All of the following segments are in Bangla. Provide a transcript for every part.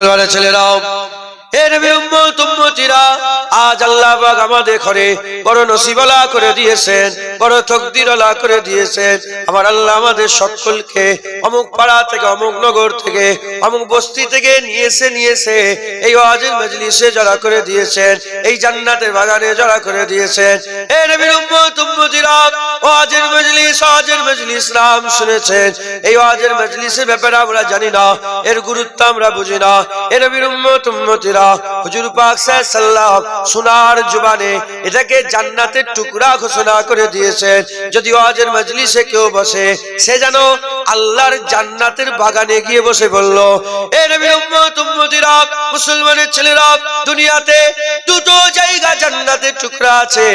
ছেলেরাও, হে নবীর উম্মত উম্মতিরা, আজ আল্লাহ পাক আমাদের ঘরে বড় নসিবওয়ালা করে দিয়েছেন, বড় তকদিরওয়ালা করে দিয়েছেন। আমার আল্লাহ আমাদের সকলকে অমুক পাড়া থেকে, অমুক নগর থেকে, অমুক বস্তি থেকে নিয়েছে এই ওয়াজের মজলিসে জড়া করে দিয়েছেন, এই জান্নাতের বাগানে জড়া করে দিয়েছেন। হে নবীর উম্মত উম্মতিরা, ওয়াজের মজলিস নাম শুনেছেন। এই ওয়াজের মজলিসের ব্যাপারে আমরা জানি না, এর গুরুত্ব আমরা বুঝি না। হে নবীর উম্মত উম্মতিরা, হুজুর পাক সাল্লাল্লাহু সোনার জবানে এটাকে জান্নাতের টুকরা ঘোষণা করে দিয়েছেন। যদি ওয়াজের মজলিসে কেউ বসে, সে যেন আল্লাহর জান্নাতের বাগানে গিয়ে বসে বলল, হে নবীর উম্মত উম্মতিরা, মুসলমানের ছেলেরা, দুনিয়াতে দুটো জায়গা জান্নাতের টুকরা আছে।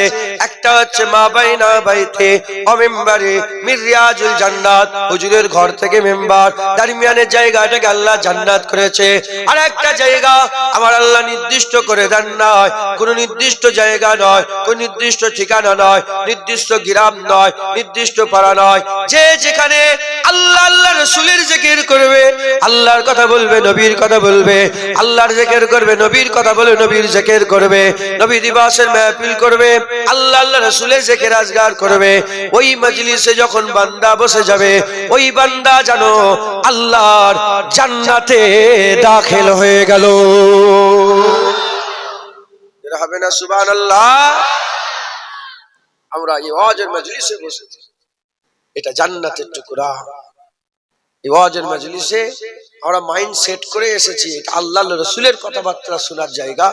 একটা হচ্ছে মা বাইনা বাইতে ও মিম্বারে মির রিয়াজুল জান্নাত, হুজুরের ঘর থেকে মেম্বার দরমিয়ানের জায়গাটাকে আল্লাহ জান্নাত করেছে। আর একটা জায়গা আমার আল্লাহ নির্দিষ্ট করে দেন নয়, কোন নির্দিষ্ট জায়গা নয়, কোন নির্দিষ্ট ঠিকানা নয়, নির্দিষ্ট গ্রাম নয়, নির্দিষ্ট পাড়া নয়। যে যেখানে আল্লাহ আল্লাহ রাসূলের জিকির করবে, আল্লাহর কথা বলবে, নবীর কথা বলবে, আল্লাহর জিকির করবে, নবীর কথা বলে, নবীর জিকির করবে, নবী দিবসের মাহফিল করবে, আল্লাহ আল্লাহ রাসূলের জিকির আজগার করবে, ওই মজলিসে যখন বান্দা বসে যাবে, ওই বান্দা জানো আল্লাহর জান্নাতে দাখিল হয়ে গেল। এরা হবে না সুবহানাল্লাহ? আমরা এই ওয়াজের মজলিসে বসেছি, এটা জান্নাতের টুকরা। এই ওয়াজের মজলিসে আমরা মাইন্ড সেট করে এসেছি, এটা আল্লাহর রাসূলের কথাবার্তা শোনার জায়গা,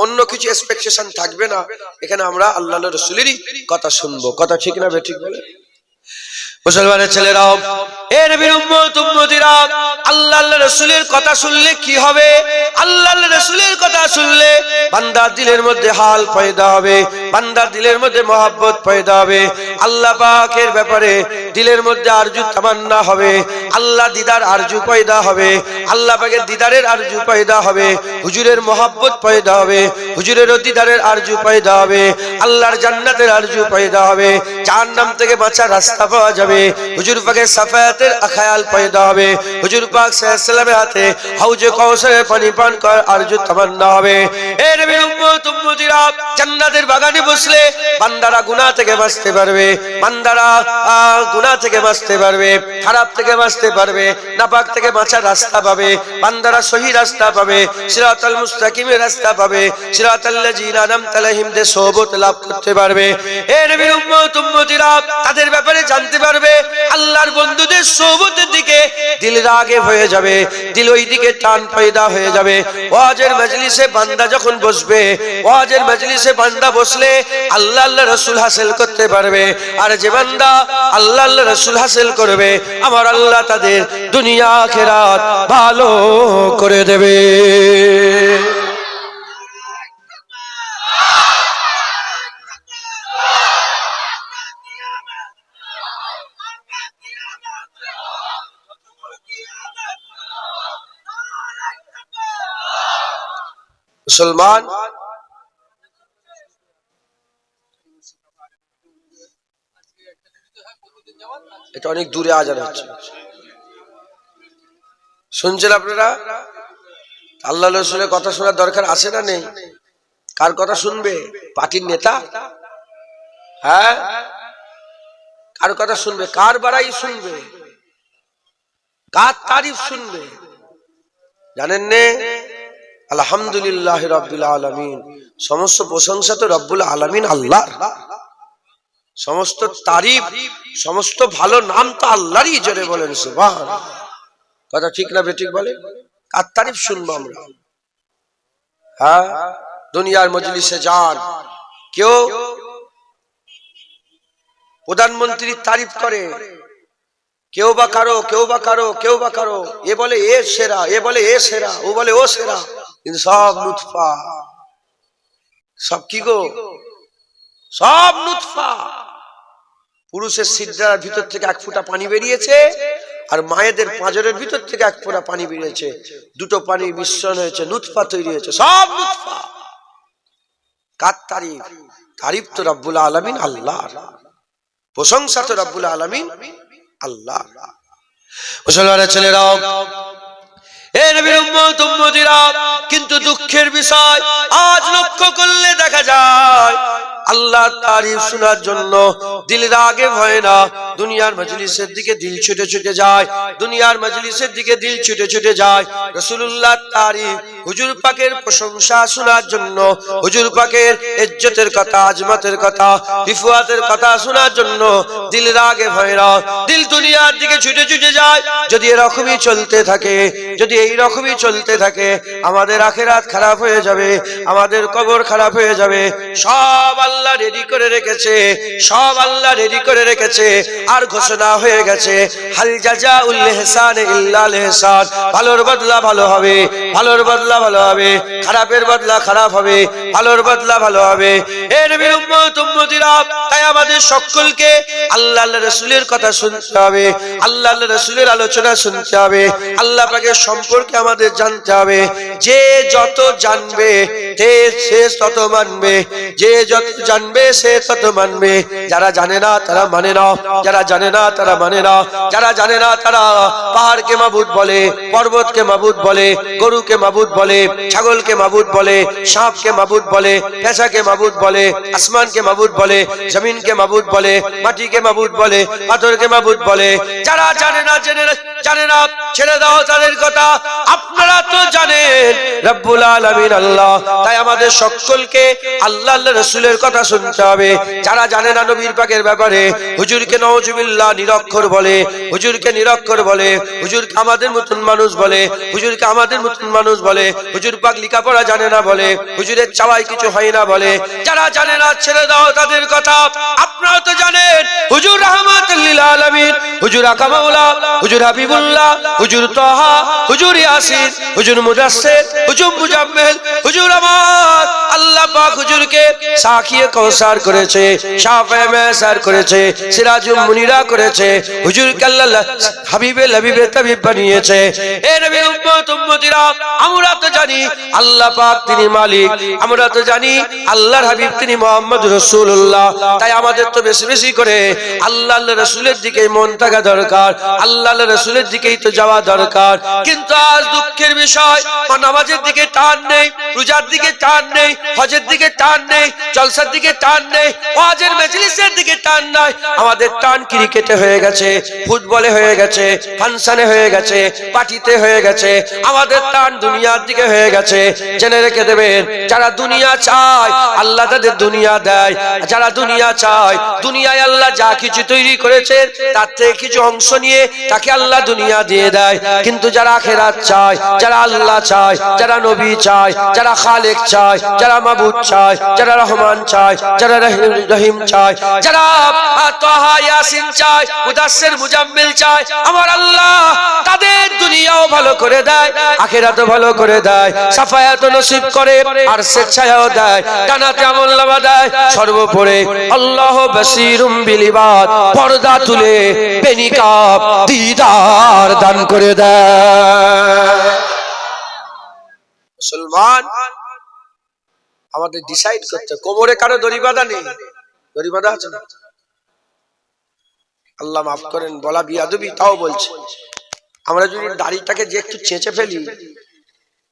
অন্য কিছু এক্সপেকটেশন থাকবে না। এখানে আমরা আল্লাহর রাসূলেরই কথা শুনবো। কথা ঠিক না বেঠিক বলে? মুসলমানের ছেলেরাও, হে নবীর উম্মত উম্মতিরা, আল্লাহর রাসূলের কথা শুনলে কি হবে? আল্লাহর রাসূলের কথা শুনলে বান্দার দিলের মধ্যে হাল পয়দা হবে, বান্দার দিলের মধ্যে মহব্বত পয়দা হবে, আল্লাহ পাকের ব্যাপারে দিলের মধ্যে আরজু তামান্না হবে, আল্লাহ দিদার আরজু পয়দা হবে, আল্লাহ পাকের দিদারের আরজু পয়দা হবে, হুজুরের মহব্বত পয়দা হবে, হুজুরের দিদারের আরজু পয়দা হবে, আল্লাহর জান্নাতের আরজু পয়দা হবে, জাহান্নাম থেকে বাঁচার রাস্তা পাওয়া যাবে, হুজুর পাকের সাফায়াতের খেয়াল পয়দা হবে, হুজুর পাক সাল্লাল্লাহু আলাইহি ওয়াসাল্লামের হাতে হাউজে কাউসারের পানি পান করার আরজু তামান্না হবে। হে নবীর উম্মত উম্মতিরা, জান্নাতের বাগানে বসলে বান্দারা গুনাহ থেকে বাঁচতে পারবে, বান্দারা গুনাহ থেকে বাঁচতে পারবে, খারাপ থেকে বাঁচতে পারবে, নাপাক থেকে বাঁচার রাস্তা পাবে, বান্দারা সহি রাস্তা পাবে, সিরাতাল মুস্তাকিমের রাস্তা পাবে, সিরাতাল লাযিনা আনআমতা আলাইহিম দে সোহবত লাভ করতে পারবে। হে নবীর উম্মত উম্মতিরা, তাদের ব্যাপারে জানতে পারবে, আল্লাহর বন্ধুদের সোহবতের দিকে দিল রাগে হয়ে যাবে, দিল ওই দিকে টান পয়দা হয়ে যাবে। ওয়াজের মজলিসে বান্দা যখন বসবে, ওয়াজের মজলিসে বান্দা বসলে আল্লাহ আল্লাহ রাসূল হাসিল করতে পারবে। আর যে বান্দা আল্লাহ আল্লাহ রাসূল হাসিল করবে, আমার আল্লাহ তাদের দুনিয়া আখিরাত ভালো করে দেবে। মুসলমান, এটা অনেক দূরে আজান হচ্ছে, শুনছেন আপনারা? আল্লাহ রাসূলের কথা শোনার দরকার আছে না নেই? কার কথা শুনবে? পার্টির নেতা? হ্যাঁ, কার কথা শুনবে? কার বাড়াই শুনবে? কার তারিফ শুনবে? জানেন নে? আলহামদুলিল্লাহ রাব্বিল আলামিন, সমস্ত প্রশংসা তো রব্বুল আলামিন আল্লাহর, সমস্ত তারিফ, সমস্ত ভালো নাম তো আল্লাহরই। জোরে বলেন সুবহানাল্লাহ। কথা ঠিক না বেঠিক বলে? কার তারিফ শুনবো আমরা? হ্যাঁ, দুনিয়ার মজলিসে যান, কেউ প্রধানমন্ত্রীর তারিফ করে, কেউ বা কারো, কেউ বা কারো, কেউ বা কারো, এ বলে এ সেরা, এ বলে এ সেরা, ও বলে ও সেরা, কিন্তু সব লুৎফা। সব কি গো? সব লুৎফা। পুরুষের সিজদার ভিতর থেকে এক ফোঁটা পানি বেরিয়েছে, আর মায়েদের পাঁজরের ভিতর থেকে এক ফোঁটা পানি বেরিয়েছে, দুটো পানি মিশ্রণ হয়েছে, লুৎফা তৈরি হয়েছে, সব লুৎফা। কার তারিফ? তারিফ তো রব্বুল আলামিন আল্লাহর, প্রশংসা তো রব্বুল আলামিন আল্লাহ। মুসলমানের ছেলেরাও, হে নবীর উম্মত উম্মতিরা, কিন্তু দুঃখের বিষয় আজ লক্ষ্য করলে দেখা যায় আল্লাহর তারিফ শোনার জন্য দিল রাগে ভয় না, দুনিয়ার মজলিসের দিকে দিল ছুটে ছুটে যায়, দুনিয়ার মজলিসের দিকে দিল ছুটে ছুটে যায়। রাসূলুল্লাহর তারিফ, হুজুর পাকের প্রশংসা শোনার জন্য, হুজুর পাকের ইজ্জতের কথা, আজমতের কথা, রিফাতের কথা শোনার জন্য দিল রাগে ভয় না, দিল দুনিয়ার দিকে ছুটে ছুটে যায়। যদি এরকমই চলতে থাকে, যদি এই রকমই চলতে থাকে, আমাদের আখিরাত খারাপ হয়ে যাবে, আমাদের কবর খারাপ হয়ে যাবে। সব আল্লাহ রেডি করে রেখেছে, সব আল্লাহ রেডি করে রেখেছে। আর ঘোষণা হয়ে গেছে, হাল জাযাউল ইহসান ইল্লাল ইহসান, ভালোর বদলা ভালো হবে, ভালোর বদলা ভালো হবে, খারাপের বদলা খারাপ হবে, ভালোর বদলা ভালো হবে। হে নবীর উম্মত উম্মতিরা, তাই আমাদের সকলকে আল্লাহর রাসূলের কথা শুনতে হবে, আল্লাহর রাসূলের আলোচনা শুনতে হবে, আল্লাহ পাকের সম্পর্কে আমাদের জানতে হবে। যে যত জানবে সে তত মানবে, যে যত জানবে সে তত মানবে। যারা জানে না তারা মানে না, যারা জানে না তারা মানে না, যারা জানে না তারা পাহাড়কে মাবুদ বলে, পর্বতকে মাবুদ বলে, গরুকে মাবুদ বলে, ছাগলকে মাবুদ বলে, সাপকে মাবুদ বলে, পেঁচাকে মাবুদ বলে, আসমানকে মাবুদ বলে, জমিনকে মাবুদ বলে, মাটিকে মাবুদ বলে, পাথরকে মাবুদ বলে। যারা জানে না জানে না, ছেড়ে দাও তাদের কথা। আপনারা তো জানেন রব্বুল আলামিন আল্লাহ, তাই আমাদের সকলকে আল্লাহর রাসূলের কথা শুনতে হবে। যারা জানে না নবীর পাকের ব্যাপারে, হুজুরকে নাউজুবিল্লাহ নিরক্ষর বলে, হুজুরকে নিরক্ষর বলে, হুজুরকে আমাদের মতন মানুষ বলে, হুজুরকে আমাদের মতন মানুষ বলে, হুজুর পাক লেখাপড়া জানে না বলে, হুজুরের চাওয়াই কিছু হয় না বলে। যারা জানে না ছেড়ে দাও তাদের কথা। আপনারা তো জানেন হুজুর রাহমাতুল লিল আলামিন, হুজুর আকামাউলা, হুজুর হাবিবুল্লাহ, হুজুর তাহা, হুজুর ইয়াসিন, হুজুর মুদাসসির, হুজুর মুজাম্মিল, হুজুর আমার আল্লাহ পাক হুজুরকে সাখিয়ে কাউসার করেছে, শাফায়ে মাসার করেছে, সিরাজুল মুনিরা করেছে, হুজুরকে আল্লাহ হাবিবে তাবিব বানিয়েছে। হে নবীর উম্মত উম্মতিরা, আমরা তো জানি আল্লাহ পাক তিনি মালিক, আমরা তো জানি আল্লাহর হাবিব তিনি মুহাম্মদুর রাসূলুল্লাহ। তাই আমাদের তো বেশি বেশি করে আল্লাহর রাসূলের দিকে মন থাকা দরকার, আল্লাহর রাসূলের দিকেই তো যাওয়া দরকার। কিন্তু আজ দুঃখের বিষয়, নামাজের দিকে টান নেই, রোজার দিকে টান নেই, হজের দিকে টান নেই, জলসার দিকে টান নেই, ওয়াজের মজলিসের দিকে টান নাই। আমাদের টান ক্রিকেটে হয়ে গেছে, ফুটবলে হয়ে গেছে, ফাংশনে হয়ে গেছে, পার্টিতে হয়ে গেছে। আমাদের টান দুনিয়ার দিকে হয়ে গেছে। জেনে রেখে দেবেন, যারা দুনিয়া চায় আল্লাহ তাদের দুনিয়া দেয়, যারা দুনিয়া চায়, দুনিয়ায় আল্লাহ যা কিছু তৈরি করেছে তার থেকে কিছু অংশ নিয়ে তাকে আল্লাহ দুনিয়া দিয়ে দেয়। কিন্তু যারা আখিরাত চায়, যারা আল্লাহ চায়, যারা নবী চায়, যারা খালেক চায়, যারা মাবুদ চায়, যারা রহমান চায়, যারা রহিম চায়, যারা তাহা ইয়াসিন চায়, মুদাসসির মুজাম্মিল চায়, আমার আল্লাহ তাদের দুনিয়াও ভালো করে দেয়, আখিরাতও ভালো করে দেয়, সাফায়াত নসিব করে, আর স্বেচ্ছায়ও দেয়, জান্নাতে আমলনামা দেয়। সর্বোপরি আল্লাহ বাসীরুম বিল ইবাদ, পর্দা তুলে বেনিকাব দিদার দান করে দেয়। মুসলমান আমাদের ডিসাইড করতে, কোমরে কারো দড়ি বাঁধা নেই, দড়ি বাঁধা আছে না? আল্লাহ মাফ করেন, বলা বিয়াদবি, তাও বলছে। আমরা যদি দাড়িটাকে যে একটু চেঁচে ফেলি,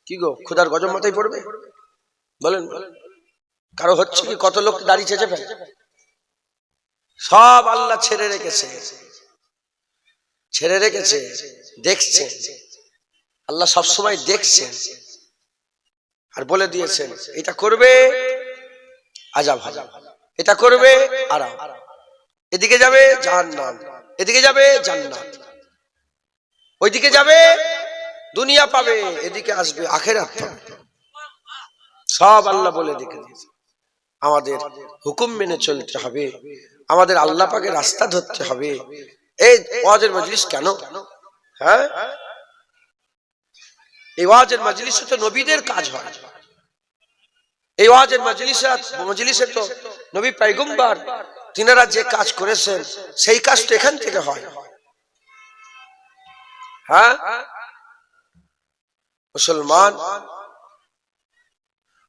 কি গো খোদার গজব মাথায় পড়বে? বলেন, কারো হচ্ছে কি? কত লোক দাড়ি চেঁচে ফেলে। সব আল্লাহ ছেড়ে রেখেছে, ছেড়ে রেখেছে, দেখছে আল্লাহ, সবসময় দেখছেন আর বলে দিয়েছেন এটা করবে আযাব, এটা করবে আরাম, এদিকে যাবে জাহান্নাম, এদিকে যাবে জান্নাত, ওইদিকে যাবে দুনিয়া পাবে, এদিকে আসবে আখিরাত পাবে। সব আল্লাহ বলে দেখে দিয়েছে। আমাদের হুকুম মেনে চলতে হবে, আমাদের আল্লাহ পাকের রাস্তা ধরতে হবে। এই ওয়াজের মজলিস কেন? হ্যাঁ, এই ওয়াজের মজলিসে তো নবীদের কাজ হয়। এই ওয়াজের মজলিসে তো নবী পয়গম্বর তিনারা যে কাজ করেছেন সেই কাজ তো এখান থেকে হয়। হ্যাঁ মুসলমান,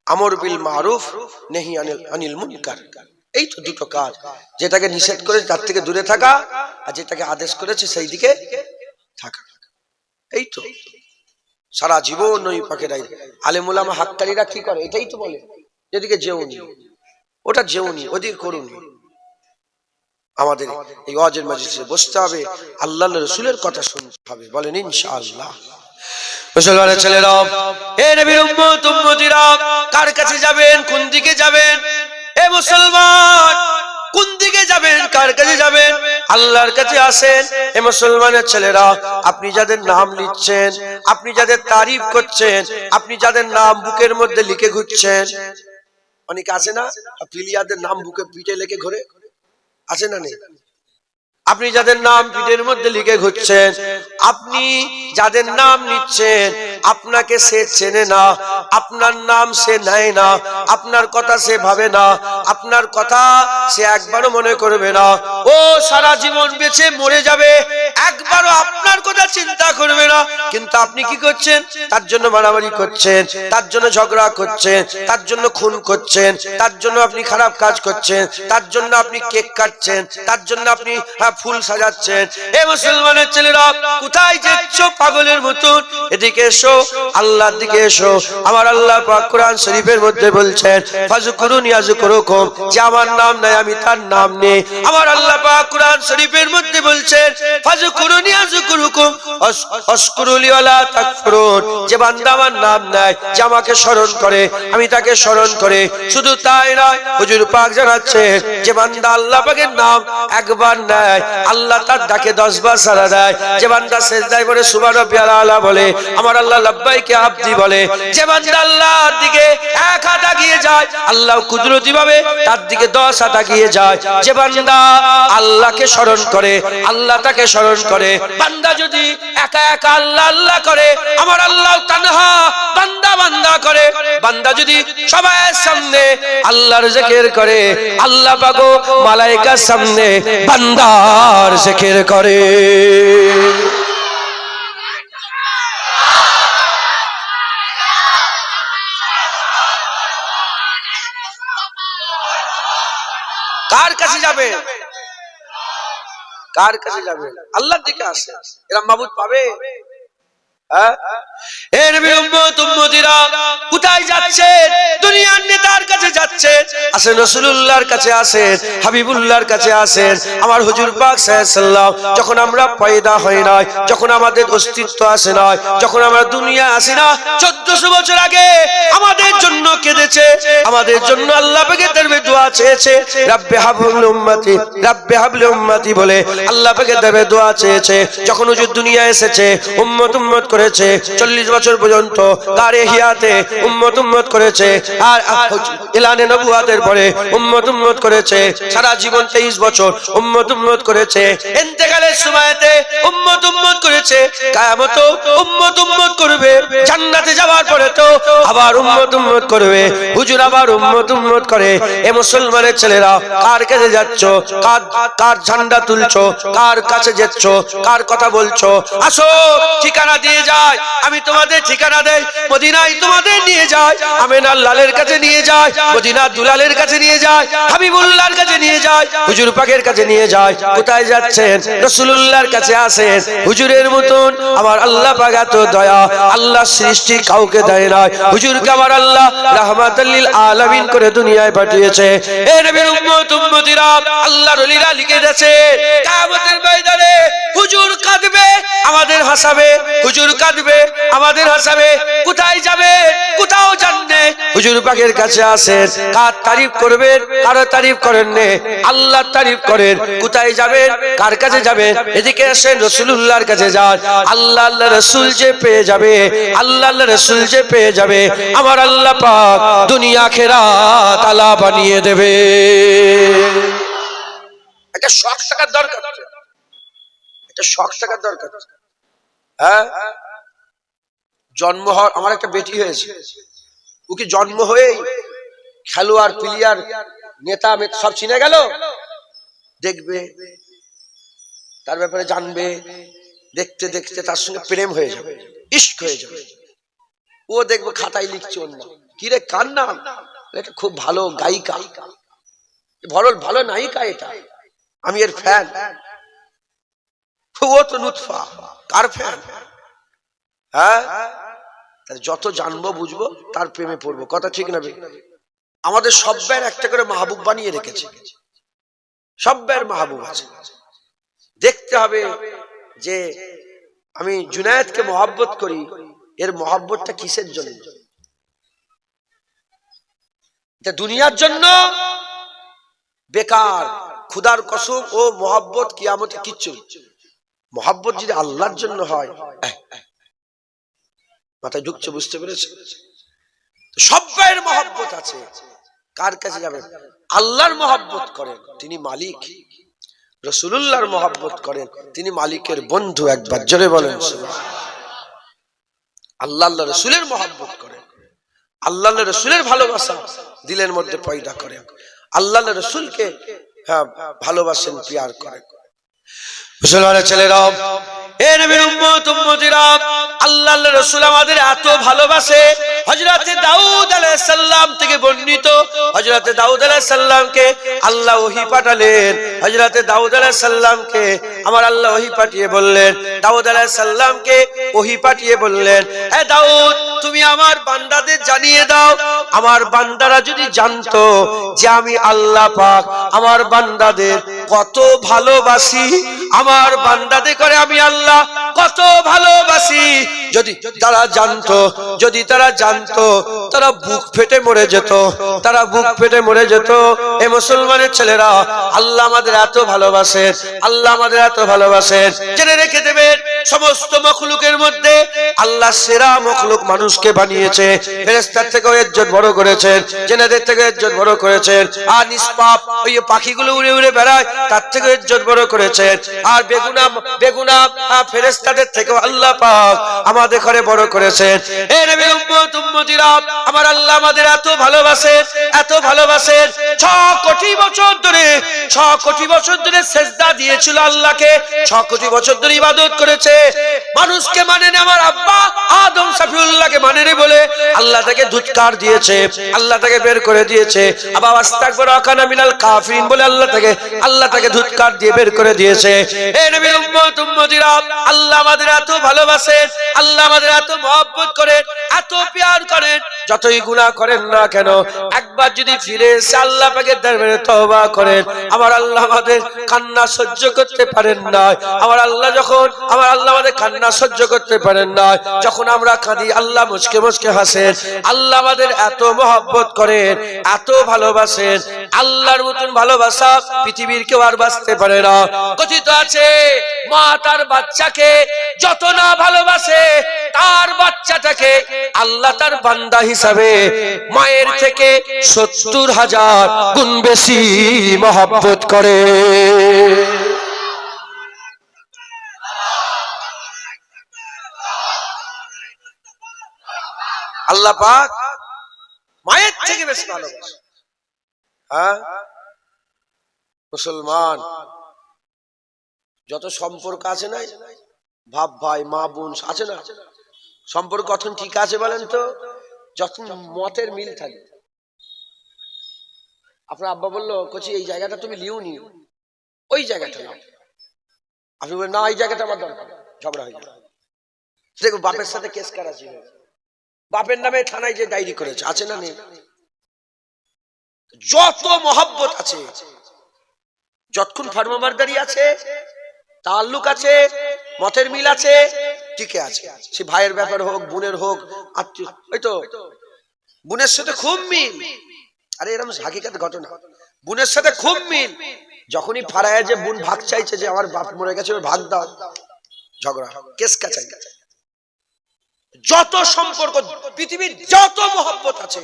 আমর বিল মারুফ নেহি আনিল মুনকার, এই তো দুটো কাজ। যেটাকে নিষেধ করেছে তার থেকে দূরে থাকা, আর যেটাকে আদেশ করেছে সেই দিকে থাকা। এই তো সারা জীবন নবী পাকের আলেম ওলামা হাক্কারিরা কি করে? এটাই তো বলে, যেদিকে যেওনি ওটা যেওনি, ওদিকে করুন। আমাদের এই ওয়াজের মজলিসে বসতে হবে, আল্লাহর রাসূলের কথা শুনতে হবে। বলেন ইনশাআল্লাহ। মুসলমানের ছেলেরা, হে নবীর উম্মত উম্মতিরা, কার কাছে যাবেন? কোন দিকে যাবেন? হে মুসলমান, কোন দিকে যাবেন? কার কাছে যাবেন? আল্লাহর কাছে আসেন। হে মুসলমানের ছেলেরা, আপনি যাদের নাম নিচ্ছেন, আপনি যাদের তারিফ করছেন, আপনি যাদের নাম বুকের মধ্যে লিখে ঘুরছেন, অনেকে আছে না প্লেয়ারদের নাম বুকে পিঠে লিখে ঘোরে, আছে না নেই? আপনি যাদের নাম পিঠের মধ্যে লিখে ঘুরছেন, আপনি যাদের নাম নিচ্ছেন, আপনাকে সে চেনে না, আপনার নাম সে নেয় না, আপনার কথা সে ভাবে না, আপনার কথা সে একবারও মনে করবে না। ও সারা জীবন বেঁচে মরে যাবে, একবারও আপনার কথা চিন্তা করবে না। কিন্তু আপনি কি করছেন? তার জন্য মারামারি করছেন, তার জন্য ঝগড়া করছেন, তার জন্য খুন করছেন, তার জন্য আপনি খারাপ কাজ করছেন, তার জন্য আপনি কেক কাটছেন, তার জন্য আপনি ফুল সাজাচ্ছেন। হে মুসলমানের ছেলেরা, কোথায় যাচ্ছ পাগলের মতন? এদিকে এসো, আল্লাহর দিকে এসো। আমার আল্লাহ পাক কোরআন শরীফের মধ্যে বলছেন, ফাযকুরুনি আযকুরুকুম, যে আমার নাম নাই আমি তার নাম নেই। আমার আল্লাহ পাক কোরআন শরীফের মধ্যে বলছেন, ফাযকুরুনি আযকুরুকুম ওয়াশকুরুলি ওয়ালা তাকফুরুন, যে বান্দা আমার নাম নেয়, যে আমাকে স্মরণ করে, আমি তাকে স্মরণ করে। শুধু তাই নয়, হুজুর পাক জানাচ্ছেন, যে বান্দা আল্লাহ পাকের নাম একবার নেয়, আল্লাহ তার ডাকে 10 বার সাড়া দেয়। যে বান্দা সিজদায় পড়ে সুবহান রাব্বিয়াল আলা বলে, আমার আল্লাহ লাব্বাইক ইয়া আবদি বলে। যে বান্দা আল্লাহর দিকে এক হাত এগিয়ে যায়, আল্লাহ কুদরতি ভাবে তার দিকে 10 হাত এগিয়ে যায়। যে বান্দা আল্লাহকে স্মরণ করে, আল্লাহ তাকে স্মরণ করে। বান্দা যদি একা একা আল্লাহ আল্লাহ করে, আমার আল্লাহ তানহা বান্দা বান্দা করে। বান্দা যদি সবার সামনে আল্লাহর জিকির করে, আল্লাহ পাক মালায়েকার সামনে বান্দার জিকির করে। কার কাছে যাবে? কার কাছে যাবে? আল্লাহর দিকে আসে। এরা মাবুদ পাবে? কোথায় যাচ্ছেন? দুনিয়ার নেতার কাছে যাচ্ছেন, আসেন রাসূলুল্লাহর কাছে আসেন, হাবিবুল্লাহর কাছে আসেন। আমার হুজুর পাক সাল্লাল্লাহু আলাইহি ওয়াসাল্লাম যখন আমরা পয়দা হই নাই, যখন আমাদের অস্তিত্ব আসে না, যখন আমরা দুনিয়া আসি না, 1400 বছর আগে আমাদের জন্য কেঁদেছে, আমাদের জন্য আল্লাহ পাকের দরবারে দোয়া চেয়েছে। রাব্বি হাবলি উম্মতি, রাব্বি হাবলি উম্মতি বলে আল্লাহ পাকের দরবারে দোয়া চেয়েছে। যখন হুজুর দুনিয়া এসেছে, উম্মত উম্মত করেছে, 40 বছর পর্যন্ত গারে হিয়াতে উম্মত উম্মত করেছে, আর এলানে নবুয়াতের পরে উম্মত উম্মত করেছে। সারা জীবন 23 বছর উম্মত উম্মত করেছে। ইন্তেকালের সময়তে উম্মত উম্মত করেছে। কিয়ামত উম্মত উম্মত করবে। জান্নাতে যাওয়ার পরে তো আবার উম্মত উম্মত করবে। হুজুর আবার উম্মত উম্মত করে। এ মুসলমানের ছেলেরা, কার কাছে যাচ্ছ? কার ঝান্ডা তুলছো? কার কাছে যাচ্ছ? কার কথা বলছো? আসো, ঠিকানা দিয়ে যায়, আমি তোমাদের ঠিকানা দেই। মদিনায় তোমাদের নিয়ে যায়, আমিনার লালের কাছে নিয়ে যায়, মদিনার দুলালের কাছে নিয়ে যায়, হাবিবুল্লাহর কাছে নিয়ে যায়, হুজুর পাকের কাছে নিয়ে যায়। কোথায় যাচ্ছেন? রাসূলুল্লাহর কাছে আসেন। হুজুরের মতন আমার আল্লাহ পাক এত দয়া, আল্লাহ সৃষ্টি কাউকে দেয় না। হুজুরকে আমার আল্লাহ রাহমাতাল লিল আলামিন করে দুনিয়ায় পাঠিয়েছে। এ নবীর উম্মত উম্মতিরা, আল্লাহর ওলিরা লিখে দিয়েছে, কিয়ামতের ময়দানে হুজুর কাঁদবে, আমাদের হাসাবে। হুজুর কাঁদবে, আমাদের হাসাবে। কোথায় যাবে? কোথাও জাননে। হুজুর পাকের কাছে আসেন। কার তারিফ করবেন? কার তারিফ করেন না, আল্লাহর তারিফ করেন। কোথায় যাবেন? কার কাছে যাবেন? এদিকে আসেন, রাসূলুল্লাহর কাছে যান। আল্লাহ আল্লাহ রাসূল যে পেয়ে যাবে, আল্লাহ আল্লাহ রাসূল যে পেয়ে যাবে, আমার আল্লাহ পাক দুনিয়া আখিরাত আলা বানিয়ে দেবে। একটা শখ থাকার দরকার, একটা শখ থাকার দরকার। হ্যাঁ, জন্ম হওয়ার, আমার একটা বেটি হয়েছে, ওকে জন্ম হয়ে খেলোয়াড় প্লেয়ার নেতা সব চিনে গেল। দেখবে, তার ব্যাপারে জানবে, দেখতে দেখতে তার সঙ্গে প্রেম হয়ে যাবে, ইশক হয়ে যাবে। ও দেখবে খাতায় লিখছে ওর নাম, কি রে কার নাম? এটা খুব ভালো গায়িকা, ভালো ভালো নায়িকা, এটা আমি এর ফ্যান। ও তো লুৎফা, কার ফ্যান? হ্যাঁ, তাহলে যত জানবো বুঝবো তার প্রেমে পড়বো, কথা ঠিক না? আমাদের সব ভাইয়ের একটা করে মাহবুব বানিয়ে রেখেছে, সব ভাইয়ের মাহবুব আছে। দেখতে হবে যে আমি জুনায়েদকে মহব্বত করি, এর মহব্বতটা কিসের জন্য? এটা দুনিয়ার জন্য বেকার, খুদার কসম ও মহব্বত কিয়ামতে কিচ্ছু। মহব্বত যদি আল্লাহর জন্য হয়, মাথায় ঢুকছে, বুঝতে পেরেছে? সব ভাইয়ের মহব্বত আছে। কার কাছে যাবেন? আল্লাহর মহব্বত করেন, তিনি মালিক। রাসূলুল্লাহর মহব্বত করেন, তিনি মালিকের বন্ধু। একবার জোরে বলেন আল্লাহ আল্লাহ রাসূলের মহব্বত করেন, আল্লাহ আল্লাহ রাসূলের ভালোবাসা দিলের মধ্যে পয়দা করেন, আল্লাহ আল্লাহ রাসূলকে ভালোবাসেন, প্যার করেন। মুসলমানের ছেলেরা, এ নবীর উম্মত উম্মতিরা, আল্লাহ আল্লাহ রাসূল আমাদের এত ভালোবাসে। হযরত দাউদ আলাইহিস সালাম থেকে বর্ণিত, হযরত দাউদ আলাইহিস সালামকে আল্লাহ ওহী পাঠালেন। হযরত দাউদ আলাইহিস সালামকে আমার আল্লাহ ওহী পাঠিয়ে বললেন, দাউদ আলাইহিস সালামকে ওহী পাঠিয়ে বললেন, হে দাউদ, তুমি আমার বান্দাদের জানিয়ে দাও, আমার বান্দারা যদি জানতো যে আমি আল্লাহ পাক আমার বান্দাদের কত ভালোবাসি, আমার বান্দাদের করে আমি আল্লাহ কত ভালোবাসি, যদি তারা জানতো, যদি তারা জানতো, তারা বুক ফেটে মরে যেত, তারা বুক ফেটে মরে যেত। এই মুসলমানের ছেলেরা, আল্লাহ আমাদের এত ভালোবাসেন, আল্লাহ আমাদের এত ভালোবাসেন। জেনে রেখে দেবেন, সমস্ত মখলুকের মধ্যে আল্লাহ সেরা মখলুক মানুষকে বানিয়েছে। ফেরেশতার থেকেও ইজ্জত বড় করেছেন, জিনেদের থেকে ইজ্জত বড় করেছেন, আর নিষ্পাপ ওই পাখিগুলো উড়ে উড়ে বেড়ায় তার থেকে ইজ্জত বড় করেছেন, আর বেগুনা বেগুনা ফেরেশতাদের থেকেও আল্লাহ পাক আমাদের ঘরে বড় করেছেন। এ নবীর উম্মত উম্মতিরা, আমার আল্লাহ আমাদের এত ভালোবাসেন, এত ভালোবাসেন। 6 কোটি বছর ধরে, 6 কোটি বছর ধরে সেজদা দিয়েছিল আল্লাহকে, 6 কোটি বছর ধরে ইবাদত করেছে। মানুষকে মানে না, আমার আব্বা আদম সফিউল্লাহকে মানে রে বলে আল্লাহ তাকে ধুৎকার দিয়েছে, আল্লাহ তাকে বের করে দিয়েছে। আবা আস্তাগফিরু কানা মিনাল কাফিরিন বলে আল্লাহ তাকে ধুৎকার দিয়ে বের করে দিয়েছে। এ নবীর উম্মত উম্মতিরা, আল্লাহ আমাদের এত ভালোবাসেন, আল্লাহ আমাদের এত মহব্বত করেন, এত প্যার করেন। যতই গুনাহ করেন না কেন, একবার যদি ফিরে এসে আল্লাহ পাকের দরবারে তওবা করেন, আমার আল্লাহ আমাদের কান্না সহ্য করতে পারেন না। আমার আল্লাহ আমাদের কান্না সহ্য করতে পারেন না। যখন আমরা কাঁদি, আল্লাহ মুচকে মুচকে হাসেন। আল্লাহ আমাদের এত মহব্বত করেন, এত ভালোবাসেন, আল্লাহর মতন ভালোবাসা পৃথিবীর কেউ আর বাঁচতে পারে না। কথিত আছে, মা তার বাচ্চাকে যত না ভালোবাসে, তার বাচ্চাটাকে আল্লাহ তার বান্দা হিসাবে মায়ের থেকে 70,000 গুণ বেশি মহব্বত করে। আল্লাহ পাক মায়ের থেকে বেশি ভালোবাসে। হ্যাঁ মুসলমান, যত সম্পর্ক আছে না, ভাব ভাই মা বোন আছে না, সম্পর্ক কখন ঠিক আছে বলেন তো? যখন মতের মিল থাকে। আপনার আব্বা বললো, কচি এই জায়গাটা তুমি লিও নি, ওই জায়গাটা নাও। আপনি বলেন, না এই জায়গাটা আমার দরকার, ঝগড়া হয়ে যাবে। দেখো বাপের সাথে কেস করাছি, বাপের নামে থানায় যে ডায়েরি করেছে, আছে না নেই? যত মহব্বত আছে, যতক্ষণ ফার্মাবারদারি আছে, তাল্লুক আছে, মতের মিল আছে, টিকে আছে। সে ভাইয়ের ব্যাপার হোক, বোনের হোক, আত্মীয়। ওই তো বোনের সাথে খুব মিল, আরে এরকম হাকিকাত ঘটনা, বোনের সাথে খুব মিল। যখনই ফারায় যে বোন ভাগ চাইছে, যে আমার বাপ মরে গেছে ভাগ দাও, ঝগড়া, কেস কাচাই। যত সম্পর্ক, পৃথিবীর যত মহব্বত আছে,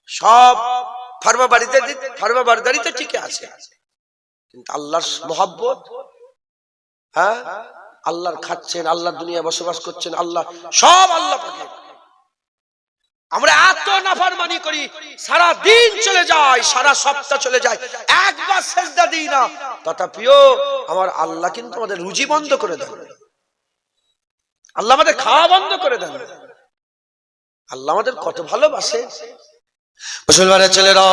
সব ফার্মাবারদারিতে টিকে আছে। কিন্তু আল্লাহর মহব্বত, হ্যাঁ আল্লাহর খাচ্ছেন, আল্লাহর দুনিয়ায় বসবাস করছেন, আল্লাহ সব আল্লাহ পাকের। আমরা এত নাফরমানি করি, সারা দিন চলে যায়, সারা সপ্তাহ চলে যায়, একবার সেজদা দিই না। তথাপিও আমার আল্লাহ কিন্তু আমাদের রুজি বন্ধ করে দেন, আল্লাহ আমাদের খাওয়া বন্ধ করে দেন। আল্লাহ আমাদের কত ভালোবাসে, মুসলমানের ছেলেরা,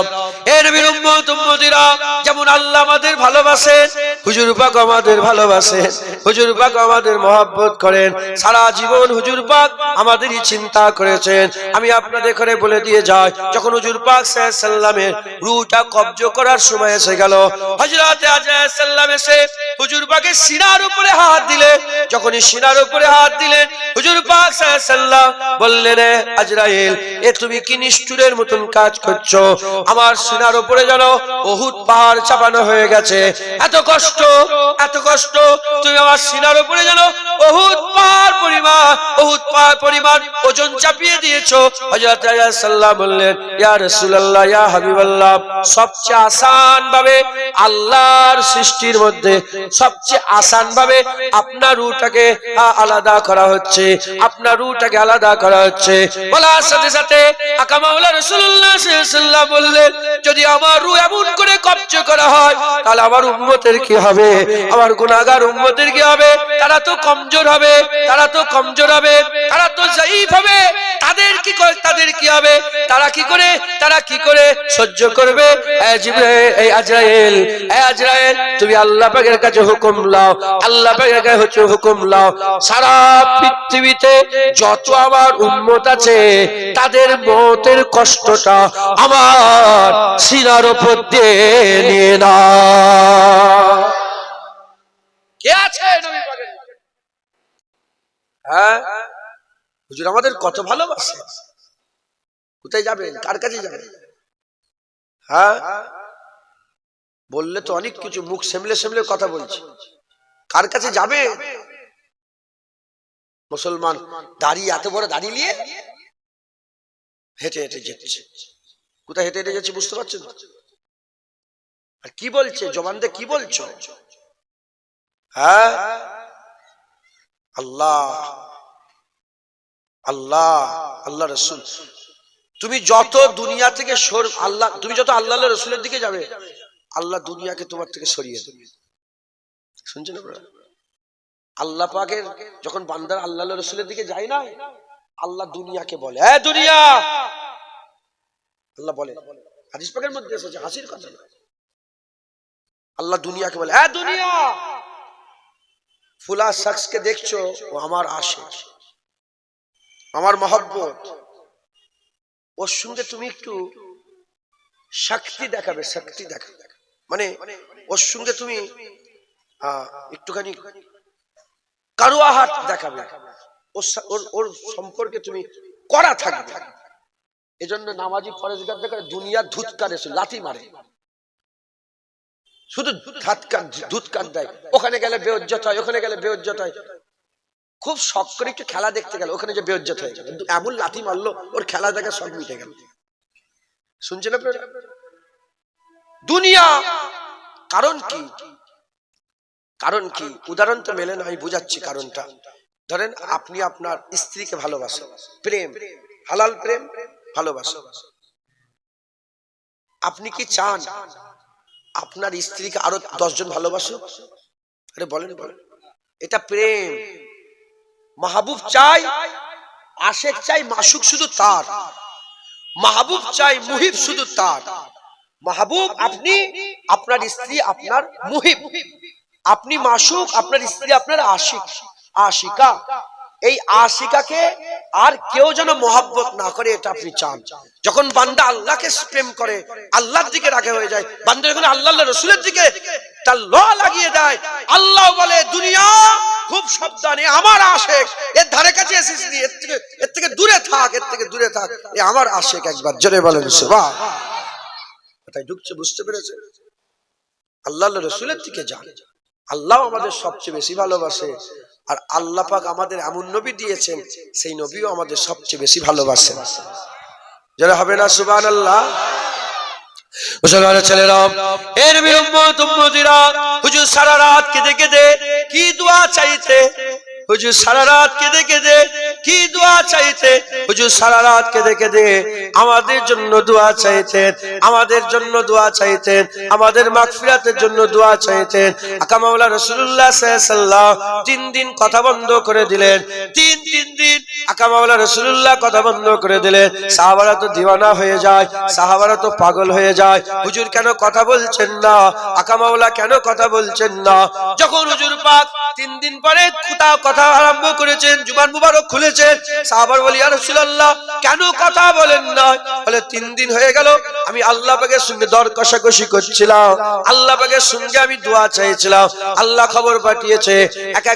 এ নবীর উম্মত উম্মতিরা, যেমন আল্লাহ আমাদের ভালোবাসেন, হুজুর পাক আমাদের ভালোবাসেন, হুজুর পাক আমাদের মহব্বত করেন, সারা জীবন হুজুর পাক আমাদেরই চিন্তা করেছেন। আমি আপনাদের করে বলে দিয়ে যাই, যখন হুজুর পাক সাল্লাল্লাহু আলাইহি সাল্লামের রূহটা কবজ করার সময় এসে গেল, হযরত আজরাইল সাল্লাম এসে হুজুর পাকের সিনার উপরে হাত দিলেন। যখনই সিনার উপরে হাত দিলেন, হুজুর পাক সাল্লাল্লাহু আলাইহি সাল্লাম বললেন, আজরাইল, এ তুমি কি নিষ্ঠুরের মতন কাজ করছো? আমার সিনার উপরে যেন উহুদ পাহাড় চাপানো হয়ে গেছে। এত কষ্ট, এত কষ্ট, তুমি আমার সিনার উপরে যেন উহুদ পাহাড় পরিমাণ ওজন চাপিয়ে দিয়েছো। হযরত আজরাইল সাল্লাল্লাহু বললেন, ইয়া রাসূলুল্লাহ, ইয়া হাবিবাল্লাহ, সবচেয়ে আসান ভাবে আল্লাহর সৃষ্টির মধ্যে সবচেয়ে আসান ভাবে আপনার রূহটাকে আলাদা করা হচ্ছে, আপনার রূহটাকে আলাদা করা হচ্ছে। বলার সাথে সাথে আকা মাওলা রাসূলুল্লাহ সাল্লাল্লাহু আলাইহি ওয়াসাল্লাম বললেন, যদি আমার রূহ এমন করে কবজ করা হয়, তাহলে আমার উম্মতের কি হবে? আমার গুনাহগার উম্মতের কি হবে? তারা তো কমজোর হবে, তারা তো কমজোর হবে, তারা তো যায়ীফ হবে। তাদের কি হবে? তারা কি করে সহ্য করবে? এই আজরাইল, তুমি আল্লাহ পাকের কাছে হুকুম লাও, আল্লাহ পাকের কাছে হুকুম লাও, সারা পৃথিবীতে যত আমার উম্মত আছে তাদের মওতের কষ্টটা আমার সিনার উপর দিয়ে নিয়ে না। কে আছে নবী পাকের? হ্যাঁ, হুজুর আমাদের কত ভালোবাসে। কোথায় যাবেন? কার কাছে যাবেন? হ্যাঁ, বললে তো অনেক কিছু, মুখ সেমলে সেমলে কথা বলছি। কার কাছে যাবে? মুসলমান দাড়ি, এত বড় দাড়ি নিয়ে হেঁটে হেঁটে যাচ্ছে। কোথায় হেঁটে হেঁটে যাচ্ছে বুঝতে পারছেন? আর কি বলছে? জবান দিয়ে কি বলছো? হ্যাঁ, আল্লাহ আল্লাহ আল্লাহ রাসূল। তুমি যত দুনিয়া থেকে আল্লাহ, তুমি যত আল্লাহ রাসূলের দিকে যাবে, আল্লাহ দুনিয়াকে তোমার থেকে সরিয়ে দেবে। শুনছেন আপনারা? আল্লাহ পাকের যখন বান্দার আল্লাহ রাসূলের দিকে যায় না, আল্লাহ দুনিয়াকে বলে, এ দুনিয়া, আল্লাহ বলে, হাদিস পাকের মধ্যে এসেছে, হাসির কথা না। আল্লাহ দুনিয়াকে বলে, এ দুনিয়া, ফুলা শখসকে দেখছো, ও আমার আশিক, আমার মহব্বত, ওর সঙ্গে তুমি একটু শক্তি দেখাবে, শক্তি দেখাবে, মানে ওর সঙ্গে তুমি একটুখানি কারুয়াহাত দেখাবে, ওর সম্পর্কে তুমি কড়া থাকবে। এজন্য নামাজি ফরেজগার দেখাবে, দুনিয়া ধুৎকার এসে লাথি মারে, শুধু ধুৎকার দেয়। ওখানে গেলে বেইজ্জত হয়, ওখানে গেলে বেইজ্জত হয়। খুব শখ করে একটু খেলা দেখতে গেল, ওখানে যে বেইজ্জত হয়ে গেল, এমন লাথি মারলো, ওর খেলা দেখা সব মিটে গেল। শুনছেন আপনারা? দুনিয়া কারণ কি? কারণ কি? উদাহরণ তো মেলে না, আমি বুঝাচ্ছি কারণটা। ধরেন আপনি আপনার স্ত্রীকে ভালোবাসেন, প্রেম, হালাল প্রেম, ভালোবাসা। আপনি কি চান আপনার স্ত্রীকে আরো 10 জন ভালোবাসুক? আরে বলেন বলেন, এটা প্রেম। মাহবুব চাই, আশেক চাই, মাশুক শুধু তার। মাহবুব চাই, মুহিব শুধু তার। মাহবুব আপনি, আপনার স্ত্রী আপনার মুহিব। আপনি মাশুক, আপনার স্ত্রী আপনার আশিক, আশিকা। এই আশিকাকে আর কেউ যেন মহব্বত না করে, এটা আপনি চান। যখন বান্দা আল্লাহকে প্রেম করে, আল্লাহর দিকে রাখা হয়ে যায়, বান্দা যখন আল্লাহ রাসূলের দিকে তার ল লাগিয়ে দেয়, আল্লাহ বলে, দুনিয়া খুব সাবধানে, আমার আশিক, এর ধারে কাছে এসিস নি, এর থেকে দূরে থাক, এর থেকে দূরে থাক, এ আমার আশিক। একবার জোরে বলেন সুবহান। কথাই ঢুকছে, বুঝতে পেরেছে? আল্লাহ রাসূলের দিকে যান। আল্লাহ আমাদের সবচেয়ে বেশি ভালোবাসে, আর আল্লাহ পাক আমাদের এমন নবী দিয়েছেন, সেই নবীও আমাদের সবচেয়ে বেশি ভালোবাসেন। যারা হবে না সুবহানাল্লাহ। মুসলমানের ছেলেরা, এর নবীর উম্মত উম্মতিরা, হুজুর সারা রাত কেঁদে কেঁদে কি দোয়া চাইতে, হুজুর সারা রাত কেঁদে কেঁদে কি দোয়া চাইতেন হুজুর সারা রাত কেঁদে কেঁদে আমাদের জন্য দোয়া চাইতেন, আমাদের জন্য দোয়া চাইতেন, আমাদের মাগফিরাতের জন্য দোয়া চাইতেন। আকা মাওলা রাসূলুল্লাহ সাল্লাল্লাহু আলাইহি ওয়াসাল্লাম 3 দিন কথা বন্ধ করে দিলেন। 3 দিন আকা মাওলা রাসূলুল্লাহ কথা বন্ধ করে দিলেন। সাহাবারা তো দিওয়ানা হয়ে যায়, সাহাবারা তো পাগল হয়ে যায়। হুজুর কেন কথা বলছেন না, আকা মাওলা কেন কথা বলছেন না? যখন হুজুর পাক 3 দিন পরে কথা আরম্ভ করেছেন, জুবান মুবারক খুলেছেন, সাহাবারা বলে ইয়া রাসূলুল্লাহ কেন কথা বলেন না? বলে 3 দিন হয়ে গেল আমি আল্লাহ পাকের সঙ্গে দর কষাকষি করছিলাম, আল্লাহ পাকের সঙ্গে আমি দোয়া চাইছিলাম। আল্লাহ খবর পাঠিয়েছে এক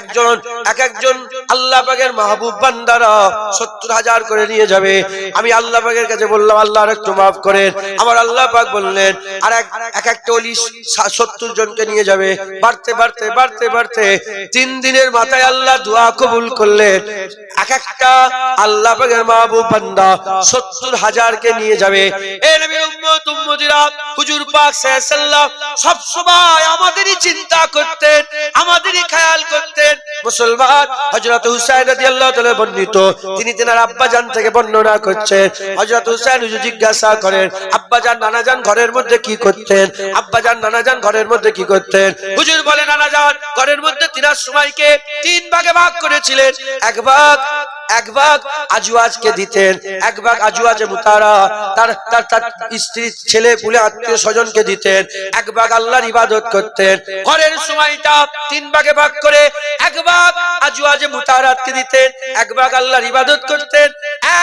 একজন আল্লাহ পাকের মাহবুব বান্দারা 70,000 করে নিয়ে যাবে। আমি আল্লাহ পাকের কাছে বললাম আল্লাহ একটু মাফ করেন। আমার আল্লাহ পাক বললেন আর একটা ওলি 70 জনকে নিয়ে যাবে। বাড়তে 3 দিনের মাথায় আল্লাহ দোয়া কবুল করলেন। একটা আল্লাহ পাকের মাহবুব বান্দা 70,000 কে নিয়ে যাবে। এ নবীর উম্মত উম্মতিরা হুজুর পাক সাল্লাল্লাহু আলাইহি ওয়াসাল্লাম সব সময় আমাদেরই চিন্তা করতেন, আমাদেরই খেয়াল করতেন। মুসলমান হযরত হুসাইন রাদিয়াল্লাহু তাআলা বর্ণিত, তিনি তেনার আব্বাজান থেকে বর্ণনা করছেন। হযরত হুসাইন হুজুর জিজ্ঞাসা করেন আব্বাজান নানাজান ঘরের মধ্যে কি করতেন? আব্বাজান নানাজান ঘরের মধ্যে কি করতেন? হুজুর বলে নানাজান ঘরের মধ্যে তিনার সময়কে 3 ভাগে ভাগ করেছিলেন। এক ভাগ আজওয়াজকে দিতেন, এক ভাগ আজওয়াজে মুতারা তার স্ত্রী ছেলে পুলে আত্মীয় স্বজনকে দিতেন, এক ভাগ আল্লাহর ইবাদত করতেন। ঘরের সময়টা 3 ভাগে ভাগ করে এক ভাগ আজওয়াজে মুতারাতকে দিতেন, এক ভাগ আল্লাহর ইবাদত করতেন,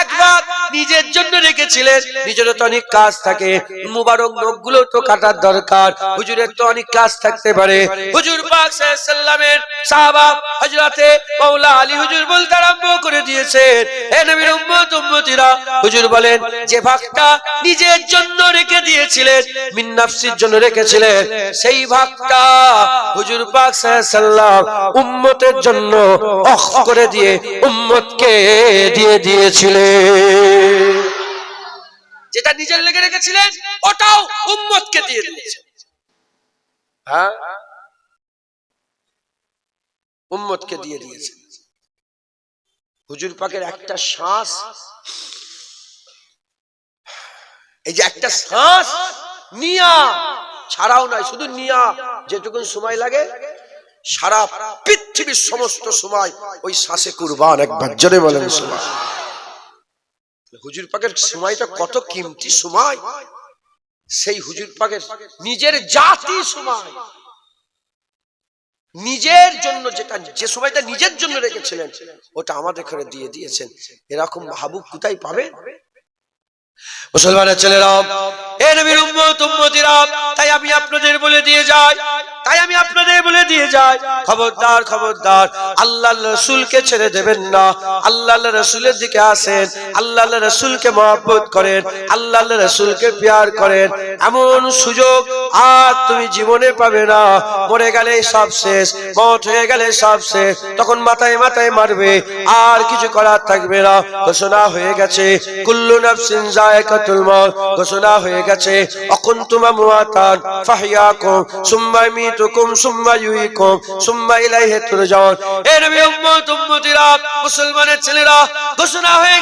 এক ভাগ নিজের জন্য রেখেছিলেন। নিজেরও তো অনেক কাজ থাকে, মুবারক নখগুলো তো কাটার দরকার, হুজুরের তো অনেক কাজ থাকতে পারে। হুজুর পাক সাল্লাল্লাহু আলাইহি ওয়াসাল্লামের সাহাবা হযরতে মাওলা আলী হুজুর বলতে আরম্ভ করে দিয়েছেন, হে নবীর উম্মত উম্মতিরা, হুজুর বলেন যে ভাগটা নিজের জন্য রেখে দিয়েছিলেন, মিন নাফসির জন্য রেখেছিলেন, সেই ভাগটা হুজুর পাক সাল্লাল্লাহু আলাইহি ওয়াসাল্লাম উম্মতের জন্য অখ করে দিয়ে উম্মতকে দিয়ে দিয়েছিলেন। যেটা নিজের লেগে রেখেছিলেন ওটাও উম্মতকে দিয়ে দিয়েছেন। হ্যাঁ, উম্মতকে দিয়ে দিয়েছেন। হুজুর পাকের একটা শ্বাস, এই যে একটা শ্বাস নিয়া ছাড়াও নাই, শুধু নিয়া যেটুকু সময় লাগে সারা পৃথিবীর সমস্ত সময় ওই শ্বাসে কুরবান। একবার জোরে বলেন সুবহান। হুজুর পাকের সময়টা কত কিমতি সময়, সেই হুজুর পাকের নিজের জাতি সময়, নিজের জন্য যে সময়টা নিজের জন্য রেখেছিলেন ওটা আমাদের করে দিয়ে দিয়েছেন। এরকম মাহবুব কোথায় পাবেন? মুসলমানের ছেলেরা, এ নবীর উম্মত উম্মতিরা, তাই আমি আপনাদের বলে দিয়ে যাই, খবরদার খবরদার আল্লাহর রাসূলকে ছেড়ে দেবেন না। আল্লাহর রাসূলের দিকে আসেন, আল্লাহর রাসূলকে মহব্বত করেন, আল্লাহর রাসূলকে প্যার করেন। এমন সুযোগ আর তুমি জীবনে পাবে না। মরে গেলে সব শেষ, মওত হয়ে গেলে সব শেষ, তখন মাথায় মাথায় মারবে, আর কিছু করার থাকবে না। ঘোষণা হয়ে গেছে কুল্লু নাফসিন যায়কাতুল মউত, ঘোষণা হয়ে গেছে অকুনতুম আমওয়াতান ফাহইয়াকুম সুম্মা ইমিতুকুম সুম্মা ইউহয়িকুম সুম্মা ইলাইহি তুরজাউন। এ নবী উম্মত উম্মতিরা, মুসলমানের ছেলেরা, ঘোষণা হয়ে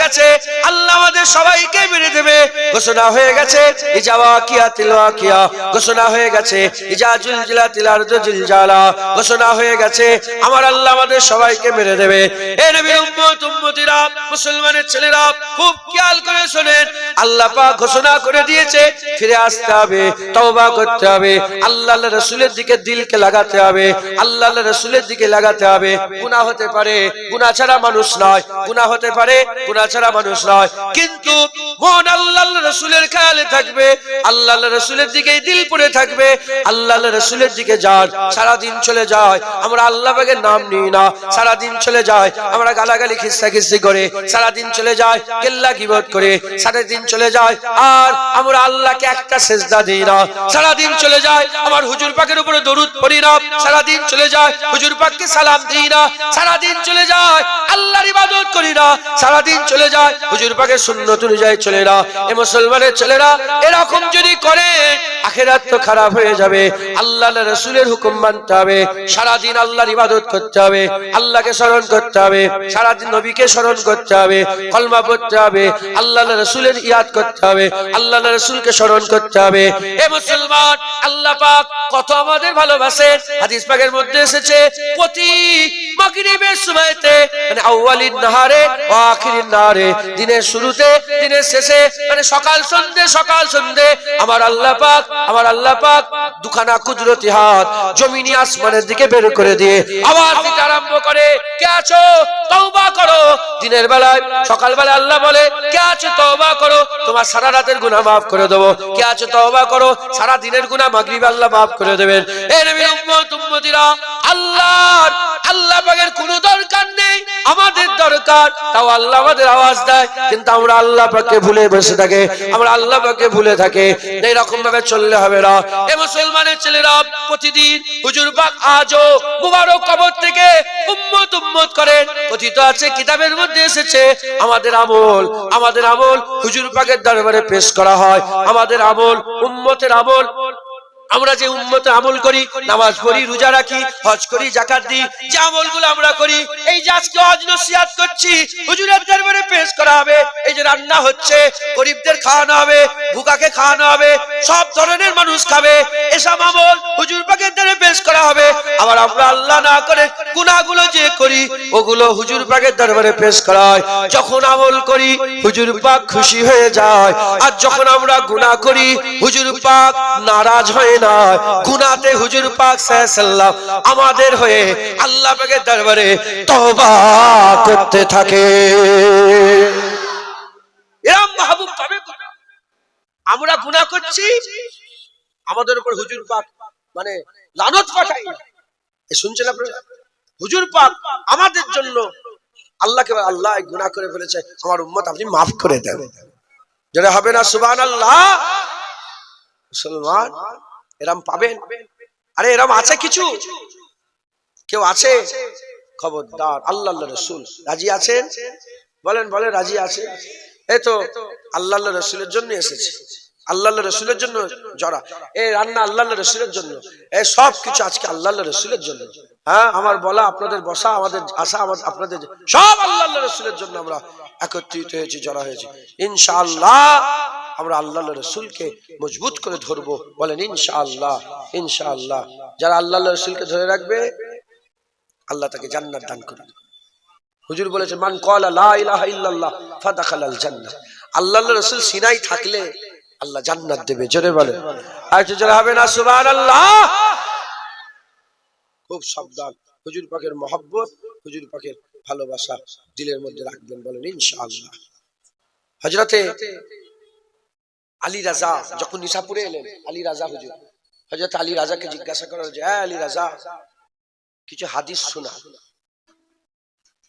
গেছে আল্লাহ আমাদের সবাইকে মেরে দেবে। ঘোষণা হয়ে গেছে ইজা ওয়াকিয়াতিল ওয়াকিয়া, ঘোষণা হয়ে গেছে ইজা জুলজিলাতিল আরদু জিলজালা, ঘোষণা হয়ে গেছে আমার আল্লাহ আমাদের সবাইকে মেরে দেবে। এ নবী উম্মত উম্মতিরা, মুসলমানের ছেলেরা, খুব খেয়াল করে শুনেন, আল্লাহ পাক ঘোষণা করে দিয়েছে ফিরে আসতে হবে, তওবা করতে হবে, আল্লাহর রাসূলের দিকে দিলকে লাগাতে হবে, আল্লাহর রাসূলের দিকে লাগাতে হবে। গুনাহ হতে পারে, গুনাহ ছাড়া মানুষ নয়, গুনাহ হতে পারে, গুনাহ ছাড়া মানুষ নয়, কিন্তু মন আল্লাহর রাসূলের খেয়ালে থাকবে, আল্লাহর রাসূলের দিকেই দিল পড়ে থাকবে। আল্লাহর রাসূলের দিকে যান, সারা দিন চলে যায় আমরা আল্লাহ পাকের নাম নিই না, সারা দিন চলে যায় আমরা গালাগালি খিস্সাখিস্সি করে, সারা দিন চলে যায় গিল্লা গীবত করে, সারা দিন চলে যায় আর আমরা আল্লাহকে একটা সিজদা দিই না, সারা দিন চলে যায়, আমার হুজুর পাকের উপরে দরুদ পড়ি না, সারাদিন চলে যায় হুজুর পাককে সালাম দিই না, সারাদিন চলে যায় আল্লাহর ইবাদত করি না, সারাদিন চলে যায় হুজুর পাকের সুন্নত অনুযায়ী চলে না। এই মুসলমানের ছেলেরা এরকম যদি করে আখিরাত তো খারাপ হয়ে যাবে। আল্লাহর রাসূলের হুকুম মানতে হবে, সারাদিন আল্লাহর ইবাদত করতে হবে, আল্লাহকে স্মরণ করতে হবে, সারাদিন নবীকে স্মরণ করতে হবে, কলমা পড়তে হবে, আল্লাহর রাসূলের ইয়াদ করতে হবে, আল্লাহর রাসূলকে স্মরণ করতে হবে। এ মুসলমান, আল্লাহ পাক কত আমাদের ভালোবাসেন। হাদিস পাকের মধ্যে এসেছে প্রতি মাগরিবের সময়তে মানে আউয়ালিন নাহারে ওয়া আখিরিন নাহারে, দিনের শুরুতে দিনের শেষে মানে সকাল সন্ধ্যে আমার আল্লাহ পাক দুখানা কুদরতি হাত জমিনি আসমানের দিকে বের করে দিয়ে আওয়াজ দিতে আরম্ভ করে, কে আছো তওবা করো। দিনের বেলায় সকালবেলা আল্লাহ বলে, কে আছো তওবা করো, তোমার সারা রাতের গুনাহ maaf করে দেব। কে আছো তওবা করো, সারা দিনের গুনাহ মাগরিবে আল্লাহ maaf করে দেবেন। এই নবীর উম্মতিরা আল্লাহ পাকের কোনো দরকার নেই, আমাদের দরকার। তাও আল্লাহ আমাদের আওয়াজ দেয়, কিন্তু আমরা আল্লাহ পাককে ভুলে বসে থাকি, আমরা আল্লাহ পাককে ভুলে থাকি। এইরকম ভাবে চললে হবে না। এই মুসলমানের ছেলেরা প্রতিদিন হুজুর পাক আজও মুবারক কবর থেকে উম্মত করেন। কথিত আছে, কিতাবের মধ্যে এসেছে, আমাদের আমল হুজুর পাকের দরবারে পেশ করা হয়। আমাদের আমল, উম্মতের আমল, আমরা যে উম্মতে আমল করি, নামাজ পড়ি, রোজা রাখি, হজ করি, যাকাত দিই, যে আমলগুলো আমরা করি, এই যে আজকে হজ নসিহত করছি, হুজুরের দরবারে পেশ করা হবে। এই যে রান্না হচ্ছে, গরিবদের খাওয়ানো হবে, ভুকাকে খাওয়ানো হবে, সব ধরনের মানুষ খাবে, এসব আমল হুজুর পাকের দরবারে পেশ করা হবে। আবার আমরা আল্লাহ না করে গুনাহগুলো যে করি, ওগুলো হুজুর পাকের দরবারে পেশ করা হয়। যখন আমল করি হুজুর পাক খুশি হয়ে যায়, আর যখন আমরা গুনাহ করি হুজুর পাক নারাজ হয়ে না। গুনাহতে হুজুর পাক সাল্লাল্লাহু আমাদের হয়ে আল্লাহ পাকের দরবারে তওবা করতে থাকে। এরকম মাহবুব পাবে কোথায়? আমরা গুনাহ করছি, আমাদের উপর হুজুর পাক মানে লানত পাঠাই। শুনছেন আপনারা? হুজুর পাক আমাদের জন্য আল্লাহকে, আল্লাহ গুনাহ করে ফেলেছে, আমার উম্মত আপনি maaf করে দেন। যারা হবে না সুবহানাল্লাহ। মুসলমান এরম পাবেন? আরে এরম আছে কিছু? কেউ আছে? খবরদার। আল্লাহর রাসূল রাজি আছেন? বলেন রাজি আছেন? এই তো আল্লাহর রাসূলের জন্য এসেছে, আল্লাহর রাসূলের জন্য যারা এই রান্না আল্লাহর রাসূলের জন্য, এই সব কিছু আজকে আল্লাহর রাসূলের জন্য। হ্যাঁ, আমার বলা, আপনাদের বসা, আমাদের আসা, আপনাদের সব আল্লাহর রাসূলের জন্য আমরা একত্রিত হয়েছি, জড়া হয়েছি। ইনশাআল্লাহ আমরা আল্লাহর রাসূলকে মজবুত করে ধরবো। বলেন ইনশাআল্লাহ। ইনশাআল্লাহ যারা আল্লাহর রাসূলকে ধরে রাখবে, আল্লাহ তাকে জান্নাত দান করবে। হুজুর বলেছেন, মান ক্বালা লা ইলাহা ইল্লাল্লাহ ফাদাখালাল জান্নাহ। আল্লাহর রাসূল সিনাই থাকলে আল্লাহ জান্নাত দেবে। জোরে বলেন। আর যারা হবে না সুবহানাল্লাহ। খুব সাবধান, হুজুর পাকের মহব্বত, হুজুর পাকের ভালোবাসা দিলের মধ্যে রাখবেন। বলেন ইনশাআল্লাহ। হযরতে আলী রাজা যখন নিশাপুরে এলেন, আলী রাজা হুজুর, হযরত আলী রাজাকে জিজ্ঞাসা করা যে, হ্যাঁ আলী রাজা, কিছু হাদিস শোনা,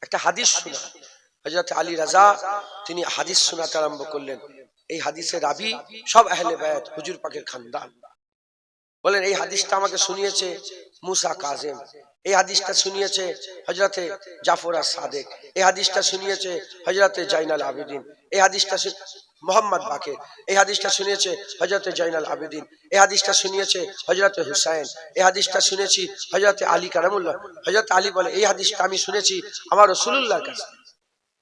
একটা হাদিস শোনা। হযরত আলী রাজা তিনি হাদিস শোনাতে আরম্ভ করলেন। এই হাদিসের রাবি সব আহলে বায়াত, হুজুর পাকের খানদান। বলেন এই হাদিসটা আমাকে শুনিয়েছে মুসা কাযিম, এই হাদিসটা শুনিয়েছে হযরতে জাফর আস-সাদিক, এই হাদিসটা শুনিয়েছে হযরতে জাইনাল আবেদিন, এই হাদিসটা মোহাম্মদ বাকের, এই হাদিসটা শুনিয়েছে হযরতে জাইনাল আবেদিন, এই হাদিসটা শুনিয়েছে হযরতে হুসাইন, এই হাদিসটা শুনেছি হযরতে আলী কারামুল্লাহ। হযরত আলী বলে, এই হাদিসটা আমি শুনেছি আমার রাসূলুল্লাহর কাছে,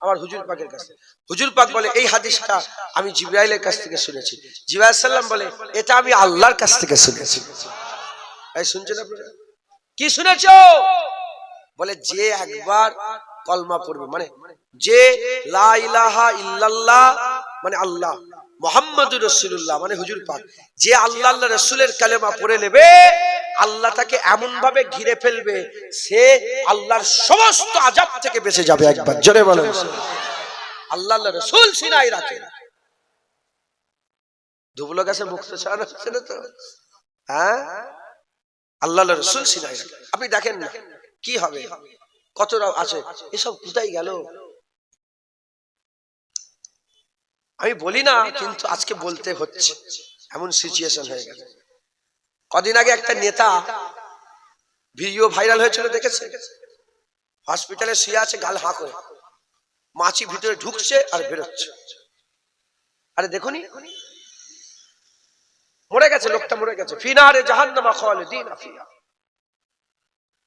আমার হুজুর পাকের কাছে। হুজুর পাক বলে, এই হাদিসটা আমি জিবরাইলের কাছ থেকে শুনেছি। জিবরাইল সাল্লাম বলে, এটা আমি আল্লাহর কাছ থেকে শুনেছি। এই শুনছেন আপনারা? কি শুনেছো? বলে যে একবার কলমা পড়বে, মানে যে লা ইলাহা ইল্লাল্লাহ মানে আল্লাহ, মুহাম্মাদুর রাসূলুল্লাহ মানে হুজুর পাক, যে আল্লাহর রাসূলের কালেমা পড়ে নেবে, আল্লাহ তাকে এমন ভাবে ঘিরে ফেলবে, সে আল্লাহর সমস্ত আযাব থেকে বেঁচে যাবে। একবার জোরে বলেন। আল্লাহর রাসূল সিনাই রাখে, ধুবলো গাছে মুক্ত ছাড়া হচ্ছে না তো। হ্যাঁ, আল্লাহর রাসূল সিনাই রাখে। আপনি দেখেন না কি হবে, কতটা আছে, এসব কোথায় গেল? আমি বলি না, কিন্তু আজকে বলতে হচ্ছে, এমন সিচুয়েশন হয়ে গেছে। কদিন আগে একটা নেতা ভিডিও ভাইরাল হয়েছিল, দেখেছে? হসপিটালে শুয়ে আছে, গাল হাঁ করে, মাছি ভিতরে ঢুকছে আর বেরোচ্ছে। আরে দেখুনি, মরে গেছে লোকটা, মরে গেছে। ফিনারে জাহান্নামা খালিদিনা ফিহা।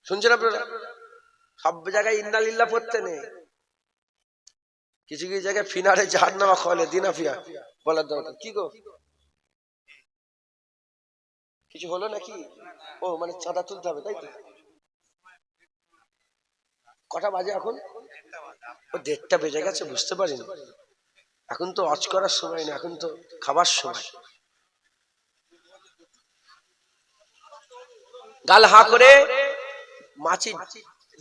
শুনছেন আপনারা? সব জায়গায় ইন্না লিল্লাহ পড়তে নেই, কিছু কিছু জায়গায় ফিনারে জাহান্নামা খালিদিনা ফিহা বলার দরকার। কি গো, কিছু হলো নাকি? ও মানে চাঁদা তুলতে হবে, তাই তো? কটা বাজে এখন? ও 1:30 বেজে গেছে, বুঝতে পারিনি। এখন তো ওয়াজ করার সময় না, এখন তো খাবার সময়। গাল হা করে, মাছি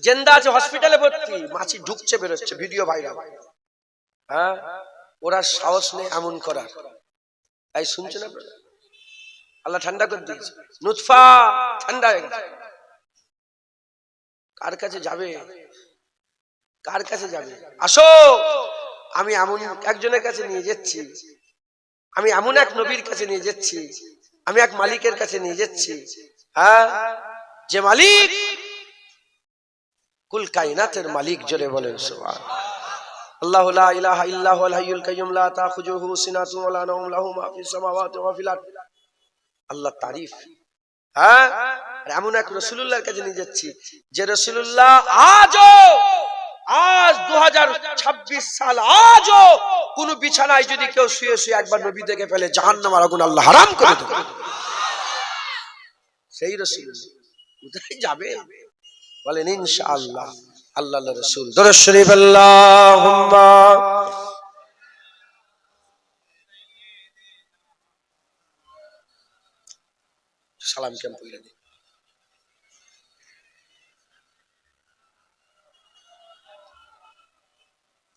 জেন্দা আছে, হসপিটালে ভর্তি, মাছি ঢুকছে বেরোচ্ছে, ভিডিও ভাইরাল। হ্যাঁ, ওরা সাহস নেই এমন করার। তাই শুনছেন আপনারা? আল্লাহ ঠান্ডা করে দিয়েছে, নুতফা ঠান্ডা হয়ে গেছে। কার কাছে যাবে? কার কাছে যাবে? আসো, আমি এমন একজনের কাছে নিয়ে যাচ্ছি, আমি এমন এক নবীর কাছে নিয়ে যাচ্ছি, আমি এক মালিকের কাছে নিয়ে যাচ্ছি। হ্যাঁ, যে মালিক কুল কায়নাতের মালিক, জোরে বলেন সুবহানাল্লাহ। আল্লাহু লা ইলাহা ইল্লা হুয়াল হাইয়ুল কাইয়্যুম লা তাখুযুহু সিনাতুন ওয়া লা নাওম লাহু মা ফিস সামাওয়াতি ওয়া ফিল আরদ। আল্লাহ তারিফ। হ্যাঁ, আর এমন এক রাসূলুল্লাহর কাছে নিয়ে যাচ্ছি, যে রাসূলুল্লাহ আজ 2026 সাল, আজও কোন বিছানায় যদি কেউ শুয়ে শুয়ে একবার নবী দেখে ফেলে, জাহান্নামের আগুন আল্লাহ হারাম করে দেবে। সেই রাসূলুল্লাহ কোথায় যাবে? বলেন ইনশাআল্লাহ। আল্লাহর রাসূল, দরুদ শরীফ, আল্লাহুম্মা সালাম কেন পড়লেন?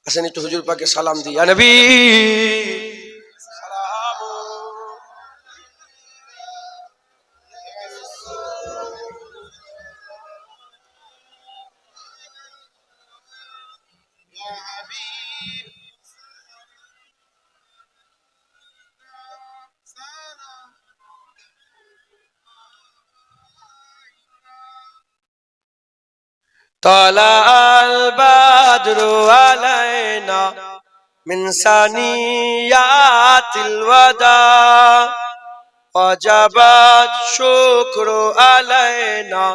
আসেন একটু হুজুর পাকে সালাম দিই। ইয়া নবী সালাম। طلع البدر علينا من ثنيات الوداع وجب الشكر علينا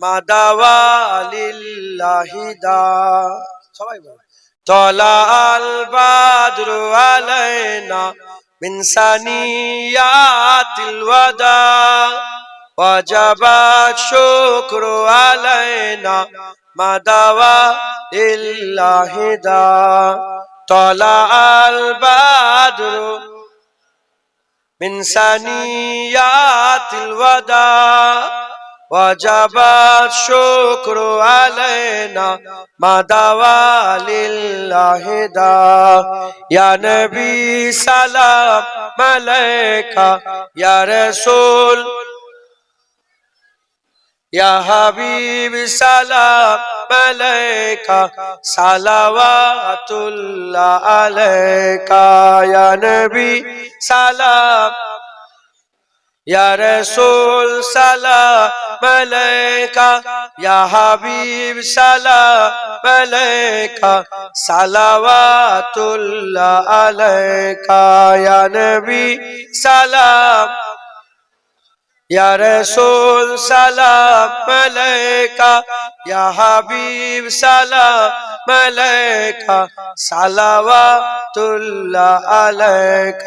ما دعا لله داع. طلع البدر علينا من ثنيات الوداع وجب الشكر علينا ما دعا لله داع. طلع البدر من ثنيات الوداع وجب الشكر علينا ما دعا لله داع. يا نبي سلام عليك يا رسول يا حبيب سلام عليك صلوات الله عليك. يا نبي سلام يا رسول سلام عليك يا حبيب سلام عليك صلوات الله عليك. يا نبي سلام يا رسول سلام عليك يا حبيب سلام عليك صلوات الله عليك.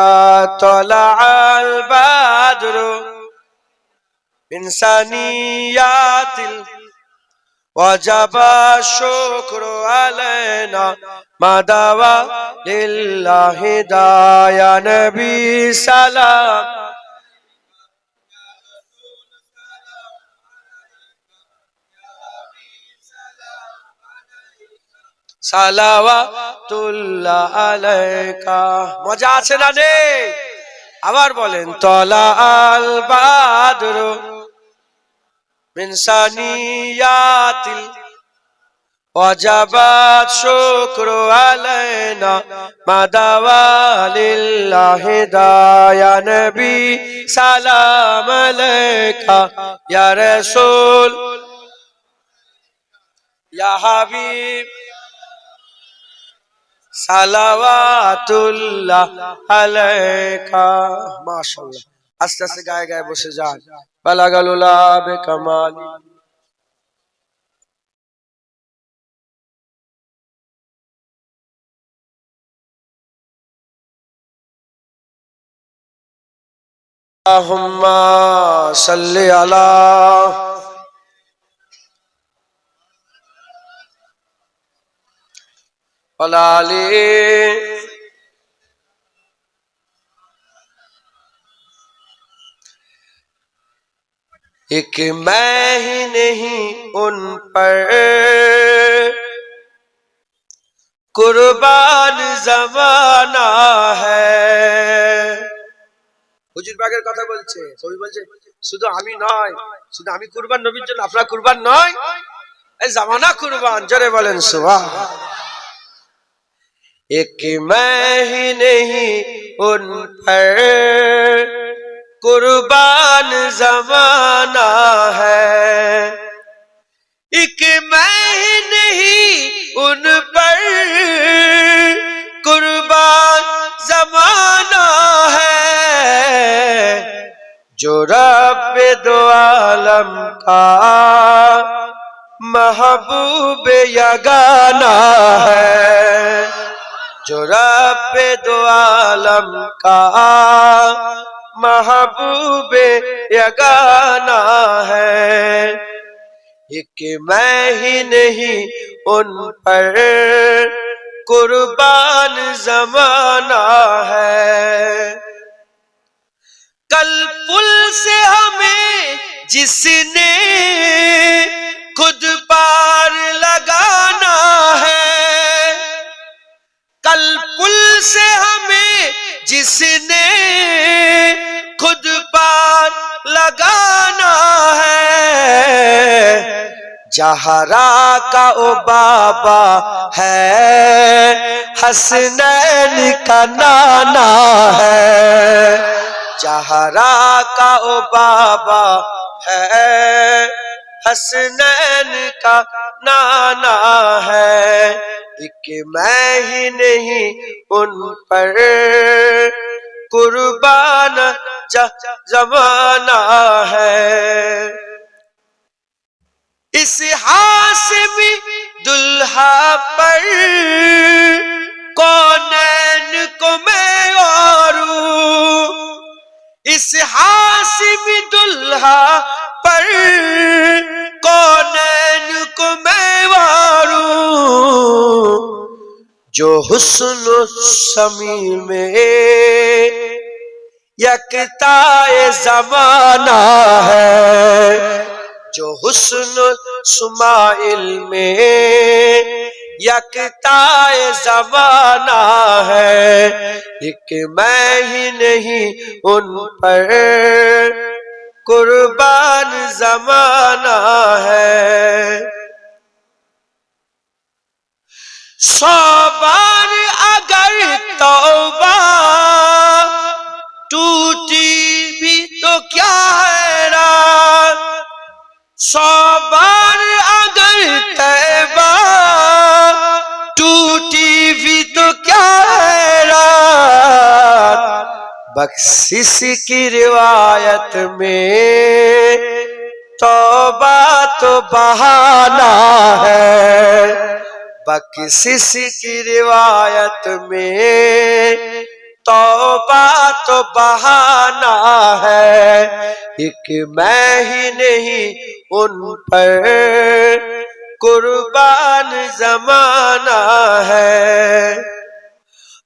طلع البدر من ثنيات وجب الشكر علينا ما دعا لله داع. يا نبي سلام সালাওয়াতুল্লাহ আলাইকা. মজা আছে না রে? আবার বলেন, তলা আল বাদর মিন সানিয়াতিল ওয়াজাবাত শুকরু আলাইনা মা দাওয়া লিল্লাহ या नबी सलाम अलैका या रसूल या हबीब সালাওয়াতুল্লাহ আলাইকা। মাশাআল্লাহ। আস্তে আস্তে গায়ে গায়ে বসে যান। বালাগালুলা বেকামাল। আল্লাহুম্মা সাল্লি আলা ওয়ালালি। एक मैं ही नहीं उन पर कुर्बान जमाना है। হুজুর পাকের কথা বলছে, কবি বলছে শুধু আমি নয়, শুধু আমি কুরবান নবীর জন্য, আপনারা কুরবান নয়, এই জামানা কুরবান। জোরে বলেন সুবহান। एक मैं ही नहीं उन पर कुर्बान जमाना है। एक मैं ही नहीं उन पर कुर्बान जमाना है। जो रब दो आलम का महबूब यगाना है। जो रब दो आलम का महबूब यगाना है। एक मैं ही नहीं उन पर कुर्बान जमाना है। कल पुल से हमें जिसने खुद पार लगाना है। कल पुल से हमें जिसने खुद पार लगाना है। जहरा का ओ बाबा है, हसनैन का नाना है। जहरा का ओ बाबा है, हसनैन का नाना है। एक मैं ही नहीं उन पर कुर्बान जमाना है। इस हासिमी दुल्हा पर कौनैन को मैं औरूं। इस हासिमी दुल्हा पर कौनैन को मैं औरूं। जो हुस्न समी में यकताए ज़माना है। जो हुस्न सुमाइल में यकताए ज़माना है। एक मैं ही नहीं उन पर कुर्बान ज़माना है। 100 बार अगर तौबा टूटी भी तो क्या हैरान। 100 बार अगर तौबा टूटी भी तो क्या हैरान। बख्शिश की रिवायत में तौबा तो बहाना है। बख्शिश की रिवायत में तौबा तो बहाना है। एक मैं ही नहीं उन पर कुर्बान जमाना है।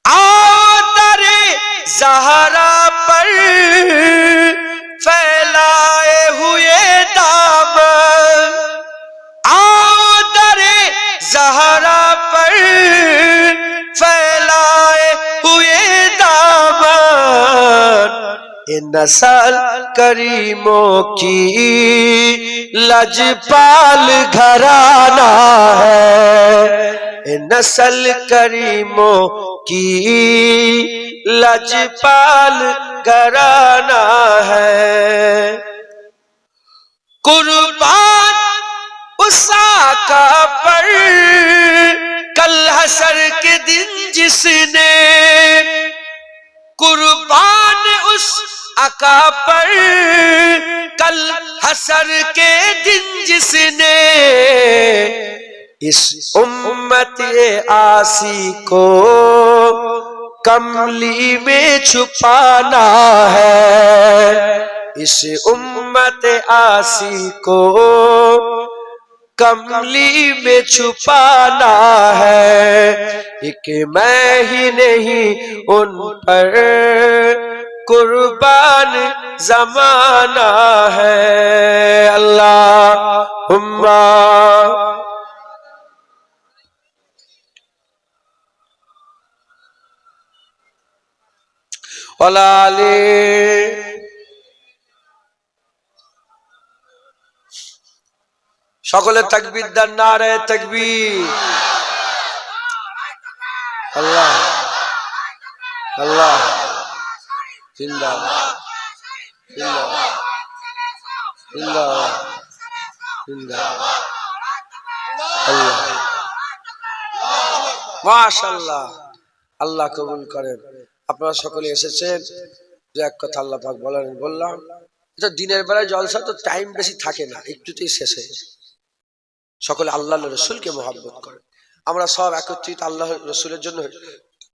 आओ दरे ज़हरा पर फैलाए हुए दामन। आओ दरे ज़हरा पर फैलाए हुए दामन। नस्ल करीमों की लजपाल घराना है, नस्ल करीमों की लजपाल घराना है। कुर्बान उस आका पर कल हशर के दिन जिसने, कुर्बान उस आका पर कल हशर के दिन जिसने, इस उम्मत आसी को कमली में छुपाना है, इस उम्मत आसी को कमली में छुपाना है। एक मैं ही नहीं उन पर कुर्बान जमाना है। अल्लाहुम्मा वलाले। সকলে তাকবীর দেন, নারে তাকবীর। আল্লাহ আল্লাহ জিন্দাবাদ জিন্দাবাদ জিন্দাবাদ জিন্দাবাদ। আল্লাহ মাশাআল্লাহ, আল্লাহ কবুল করেন। আপনারা সকলে এসেছেন, যে এক কথা আল্লাহ পাক বললাম, এটা দিনের বেলায় জলসা তো টাইম বেশি থাকে না, একটুতেই শেষ হয়ে যায়। সকলে আল্লাহ রসুলকে মহব্বত করে। আমরা সব একত্রিত আল্লাহ রসুলের জন্য,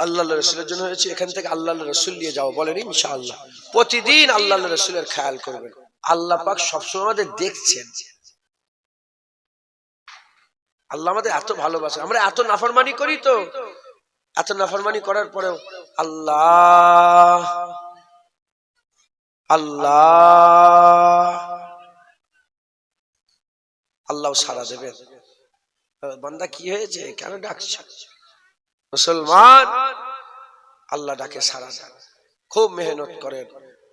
আল্লাহ রসুলের জন্য হয়েছে। এখান থেকে আল্লাহ রসুল নিয়ে যাও, বলেন ইনশাআল্লাহ। প্রতিদিন আল্লাহ রসুলের খেয়াল করবেন। আল্লাহ পাক সবসময় আমাদের দেখছেন। আল্লাহ আমাদের এত ভালোবাসে, আমরা এত নাফরমানি করি, তো এত নাফরমানি করার পরেও আল্লাহ আল্লাহ আল্লাহ সাড়া দেবেন। বান্দা কি হয়েছে, কেন ডাকছে? মুসলমান আল্লাহ ডাকে সাড়া দেন, খুব মেহনত করেন।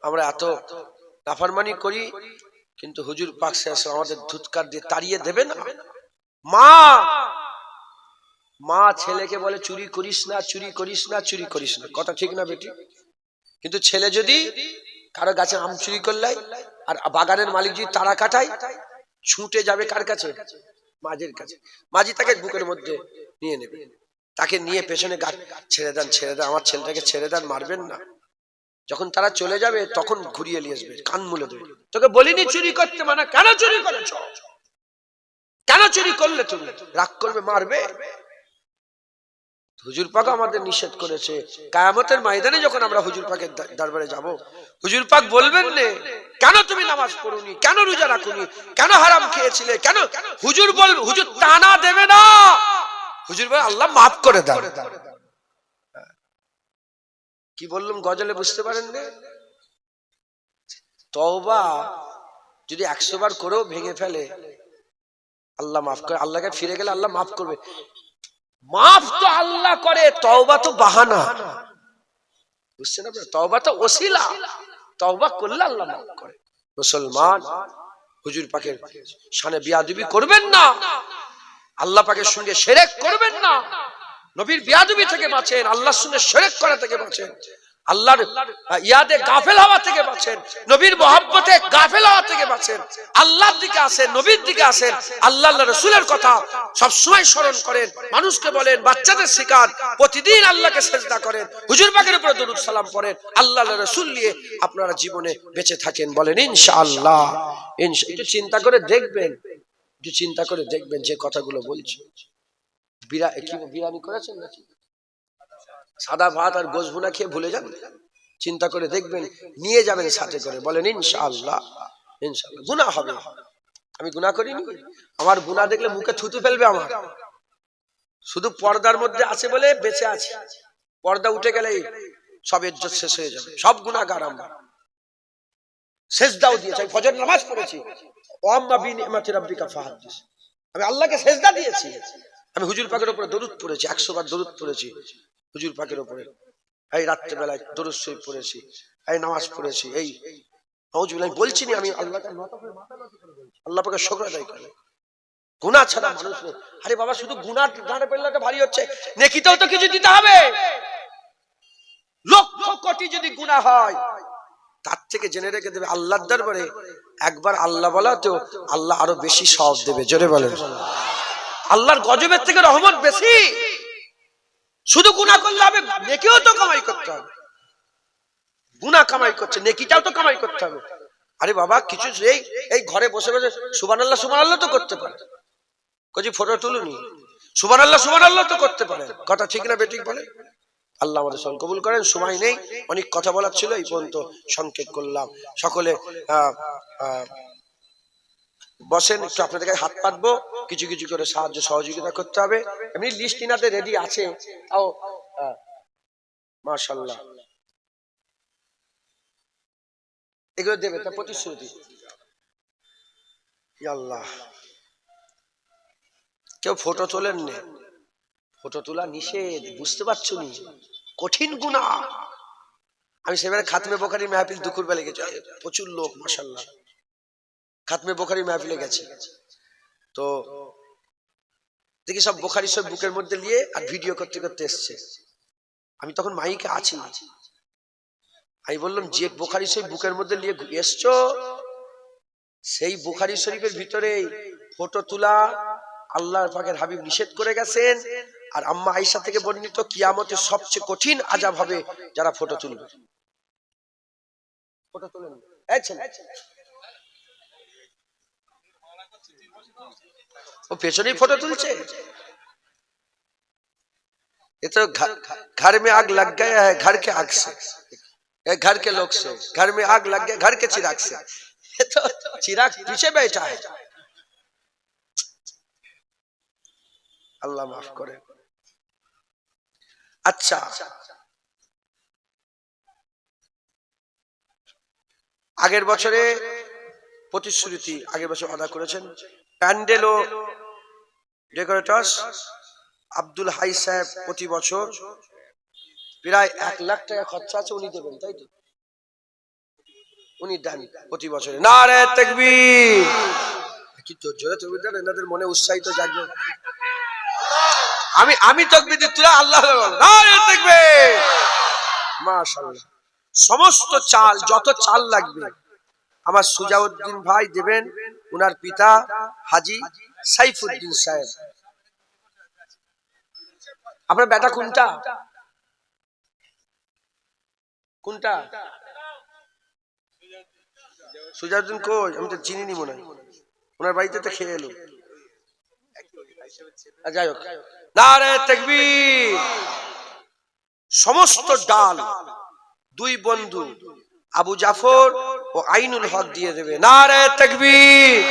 আমরা এত নাফরমানি করি, কিন্তু হুজুর পাক সাল্লাল্লাহু আমাদের ধুৎকার দিয়ে তাড়িয়ে দেবে না। মা ছেলেকে বলে চুরি করিস না, চুরি করিস না, চুরি করিস না, কথা ঠিক না বেটি? কিন্তু ছেলে যদি কারো গাছে আম চুরি করলে আর বাগানের মালিক যদি তারা কাটায়, ছুটে যাবে কার কাছে? মাঝির কাছে। মাঝি তাকে বুকের মধ্যে নিয়ে নেবে, তাকে নিয়ে পেছনে গাছ ছেড়ে দেন, ছেড়ে দেন, আমার ছেলেটাকে ছেড়ে দেন, মারবেন না। যখন তারা চলে যাবে তখন ঘুরিয়ে নিয়ে আসবে, কান মুলে দেবে। তোকে বলিনি চুরি করতে মানা, কেন চুরি করেছ? কেন চুরি করলে? তুমি রাগ করবে, মারবে। হুজুর পাক আমাদের নিষেধ করেছে। কিয়ামতের ময়দানে যখন আমরা হুজুর পাকের দরবারে যাব, হুজুর পাক বলবেন না কেন তুমি নামাজ পড়োনি, কেন রোজা রাখোনি, কেন হারাম খেয়েছিলে, কেন? হুজুর বলবে, হুজুর টানা দেবে না, হুজুর বলে আল্লাহ মাফ করে দাও। কি বললাম গজলে বুঝতে পারেন না? তওবা যদি 100 বার করেও ভেঙে ফেলে, আল্লাহ মাফ করে। আল্লাহকে ফিরে গেলে আল্লাহ মাফ করবে। মাফ তো আল্লাহ করে, তওবা তো বাহানা। বুঝছেন আপনারা? তওবা তো ওসিলা, তওবা করলে আল্লাহ মাফ করে। মুসলমান হুজুর পাকের শানে বিয়াদবি করবেন না, আল্লাহ পাকের সঙ্গে শিরক করবেন না, নবীর বিয়াদবি থেকে বাঁচেন, আল্লাহর সঙ্গে শিরক করা থেকে বাঁচেন, আল্লাহর ইয়াদে গাফেল হওয়া থেকে বাঁচেন, নবীর মহব্বতে গাফেল হওয়া থেকে বাঁচেন। আল্লাহর দিকে আসেন, নবীর দিকে আসেন, আল্লাহ রাসূলের কথা সব সময় স্মরণ করেন। মানুষকে বলেন, বাচ্চাদের শেখান, প্রতিদিন আল্লাহকে সিজদা করেন, হুজুর পাকের উপরে দরুদ সালাম পড়েন, আল্লাহর রাসূল নিয়ে আপনারা জীবনে বেঁচে থাকেন, বলেন ইনশাআল্লাহ। একটু চিন্তা করে দেখবেন, একটু চিন্তা করে দেখবেন যে কথাগুলো বলছি। বিরিয়ানি করেছেন নাকি? সাদা ভাত আর গোশ ভুনা খেয়ে ভুলে যান, চিন্তা করে দেখবেন, নিয়ে যাবেন সাথে করে, বলেন ইনশাআল্লাহ। ইনশাআল্লাহ গুনাহ হবে। আমি গুনাহ করিনি, আমার গুনাহ দেখলে মুখে থুতু ফেলবে আমার। শুধু পর্দার মধ্যে আছে বলে বেঁচে আছে, পর্দা উঠে গেলেই সব ইজ্জত শেষ হয়ে যাবে, সব গুনাহগার আমরা। সেজদাও দিয়েছি, আমি ফজর নামাজ পড়েছি, ওয়াম্মা বিনিমাতি রাব্বিকা ফাহাদ্দিস, আমি আল্লাহকে সেজদা দিয়েছি, আমি হুজুর পাকের উপরে দরুদ পড়েছি, 100 বার দরুদ পড়েছি হুজুর পাকের উপরে। এই রাত্রেবেলায় দরুদ শরীফ পড়েছি, এই নামাজ পড়েছি, এই নাউজুবিল্লাহ বলছি না, আমি আল্লাহকে আল্লাহ পাকে শুকর আদায় করি। গুনাহ ছাড়া মানুষ নেই। আরে বাবা, শুধু গুনাহ ডাঁড়ে পেলে ভারী হচ্ছে, নেকিতেও তো কিছু দিতে হবে। লক্ষ কোটি যদি গুনাহ হয়, তার থেকে জেনে রেখে দেবে আল্লাহর দরবারে একবার আল্লাহ বলা তো আল্লাহ আরো বেশি সওয়াব দেবে। জোরে বলেন, আল্লাহর গজবের থেকে রহমত বেশি। শুধু গুনাহ করলে হবে, নেকিও তো কামাই করতে হবে। গুনাহ কামাই করছে, নেকিটাও তো কামাই করতে হবে। আরে বাবা, কিছু এই ঘরে বসে বসে সুবহানাল্লাহ সুবহানাল্লাহ তো করতে পারে, কজি ফটো তুলুনি, সুবহানাল্লাহ তো করতে পারে। কথা ঠিক না বেঠিক বলে? আল্লাহ আমাদের সঙ্গে কবুল করেন। সময় নেই, অনেক কথা বলার ছিল, এই পর্যন্ত সংক্ষেপ করলাম। সকলে বসেন, একটু আপনাদের কাছে হাত পাতবো, কিছু কিছু করে সাহায্য সহযোগিতা করতে হবে। এমনি লিস্ট ইনাতে রেডি আছে, তাও মাশাআল্লাহ এগুলো দেবে, তা প্রতিশ্রুতি। আল্লাহ, কেউ ফটো তোলেন না, ফটো তোলা নিষেধ, বুঝতে পারছো নি? কঠিন গুনাহ। আমি সেবারে খাতমে বুখারী মাহফিল দুপুর বেলা গেছি, প্রচুর লোক মাশাআল্লাহ, খাতমে বুখারী মাহফিলে গেছি। তো দেখি সব বুখারী সব বুকের মধ্যে নিয়ে আর ভিডিও করতে করতে এসছে। আমি তখন মাইকে আছি, আমি বললাম, যে বুখারী সব বুকের মধ্যে নিয়ে এসছো, সেই বুখারী শরীফের ভিতরে ফটো তোলা আল্লাহর পাকের হাবিব নিষেধ করে গেছেন। আর আম্মা আয়েশা থেকে বর্ণিত, কিয়ামতে সবচেয়ে কঠিন আযাব হবে যারা ফটো তুলবে। ফটো তুলেন, এই ছেলে ও পেছনেই ফটো তুলছে। ये तो घर में आग लग गया है, घर के आग से, घर के लोग से, घर में आग लग गया घर के चिराग से। ये तो चिराग पीछे बैठा है। अल्लाह माफ करे। अच्छा, আগের বছরে প্রতিশ্রুতি আগের বছর আদা করেছেন। প্যান্ডেল ও ডেকোরেটরস আব্দুল হাই সাহেব প্রতি বছর প্রায় 1 লাখ টাকা খরচা আছে, উনি দেবেন, তাই তো? উনি দেন প্রতি বছরে। নারে তাকবীর! কি তো জোরে তাকবীর দেন, এনাদের মনে উৎসাহিত জাগবে। আমি তাকবীর দিই, তোরা আল্লাহু আকবার, নারে তাকবীর! মাশাআল্লাহ। সমস্ত চাল, যত চাল লাগবে আমার সুজাউদ্দিন ভাই দেবেন, উনার পিতা হাজী সাইফুদ্দিন সাহেব। আপনার বেটা কোনটা কোনটা? সুজাউদ্দিন কই? আমি তো চিনি নি মনে হয়, ওনার বাড়িতে তো খেয়ে এলো। যাই হোক, নারে তাকবীর! সমস্ত ডাল দুই বন্ধু আবু জাফর ও আইনুল হক দিয়ে দেবে। নারে তাকবীর!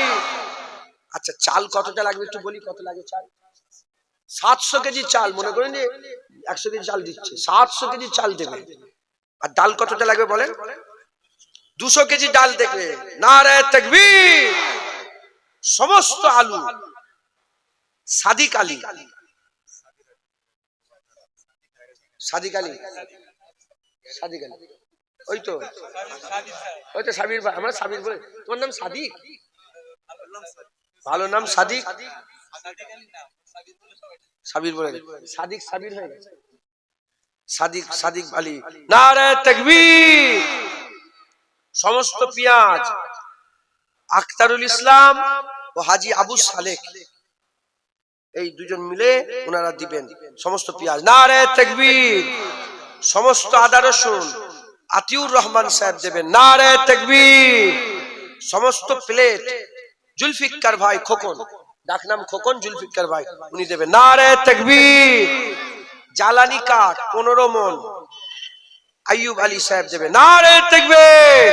আচ্ছা, চাল কতটা লাগবে একটু বলি, কত লাগে চাল? 700 কেজি চাল, মনে করেন যে 100 কেজি চাল দিচ্ছে, 700 কেজি চাল দেবে। আর ডাল কতটা লাগবে বলেন? 200 কেজি ডাল দেবে। নারে তাকবীর! সমস্ত আলু সাদিক আলী, সাদিক আলী, সাদিক আলী, ওই তো সাবির ভাই, আমরা সাবির বলে। তোমার নাম সাদিক? ভালো নাম সাদিক, সাবির বলে, সাদিক সাবির হয়ে গেছে, সাদিক সাদিক আলী। নারে তাকবীর! সমস্ত পেঁয়াজ আখতারুল ইসলাম ও হাজী আবু সালেক, এই দুজন মিলে ওনারা দিবেন সমস্ত পেঁয়াজ। নারে তাকবীর! সমস্ত আদা রসুন আতিউর রহমান সাহেব দেবেন। নারে তাকবীর! সমস্ত প্লেট জুলফিকার ভাই খোকন, ডাক নাম খোকন, জুলফিকার ভাই, উনি দেবেন। নারে তাকবীর! জ্বালানি কাঠ 15 মণ আইয়ুব আলী সাহেব দেবেন। নারে তাকবীর!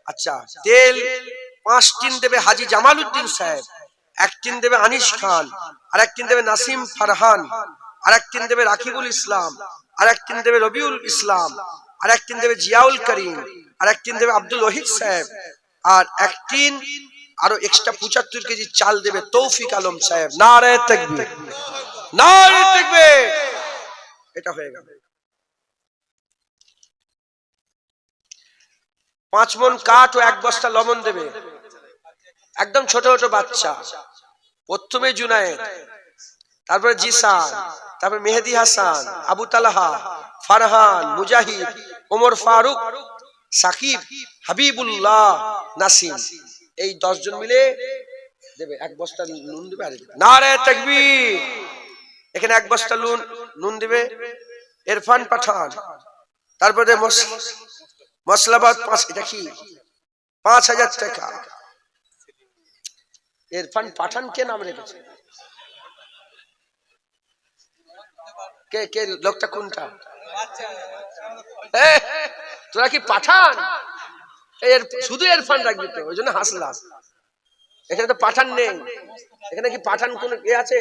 আচ্ছা, তেল 5 টিন দেবে হাজী জামালউদ্দিন সাহেব, 1 টিন দেবে আনিস খান, আর 1 টিন দেবে নাসিম ফারহান, আর 1 টিন দেবে রাকিবুল ইসলাম, আর 1 টিন দেবে রবিউল ইসলাম, আর 1 টিন দেবে জিয়াউল করিম, আর 1 টিন দেবে আব্দুল ওয়াহিদ সাহেব, আর 1 টিন আরো এক্সট্রা 75 কেজি চাল দেবে তৌফিক আলম সাহেব। নারে তাকবীর! নারে তাকবীর! এটা হয়ে গেল। 5 মণ কাঠ ও 1 বস্তা লবণ দেবে, একদম ছোট ছোট বাচ্চা। প্রথমে জুনায়েদ, তারপরে জিসান, তারপরে মেহেদি হাসান, আবু তালহা, ফারহান, মুজাহিদ, ওমর ফারুক, সাকিব, হাবিবুল্লাহ, নাসিম, এই 10 জন মিলে দেবে 1 বস্তা নুন দেবে। আর নারে তাকবীর, এখানে 1 বস্তা নুন দিবে ইরফান পাঠান। তারপরে মসলাবাদ 5, এটা কি 5000 টাকা। ইরফান পাঠান কে নাম রেখেছে? কে কে লোকটা কোনটা? তোরা কি পাঠান? শুধু ইরফান রাখবি তো, ওই জন্য হাসলাম। এখানে তো পাঠান নেই। এখানে কি পাঠান কোন এ আছে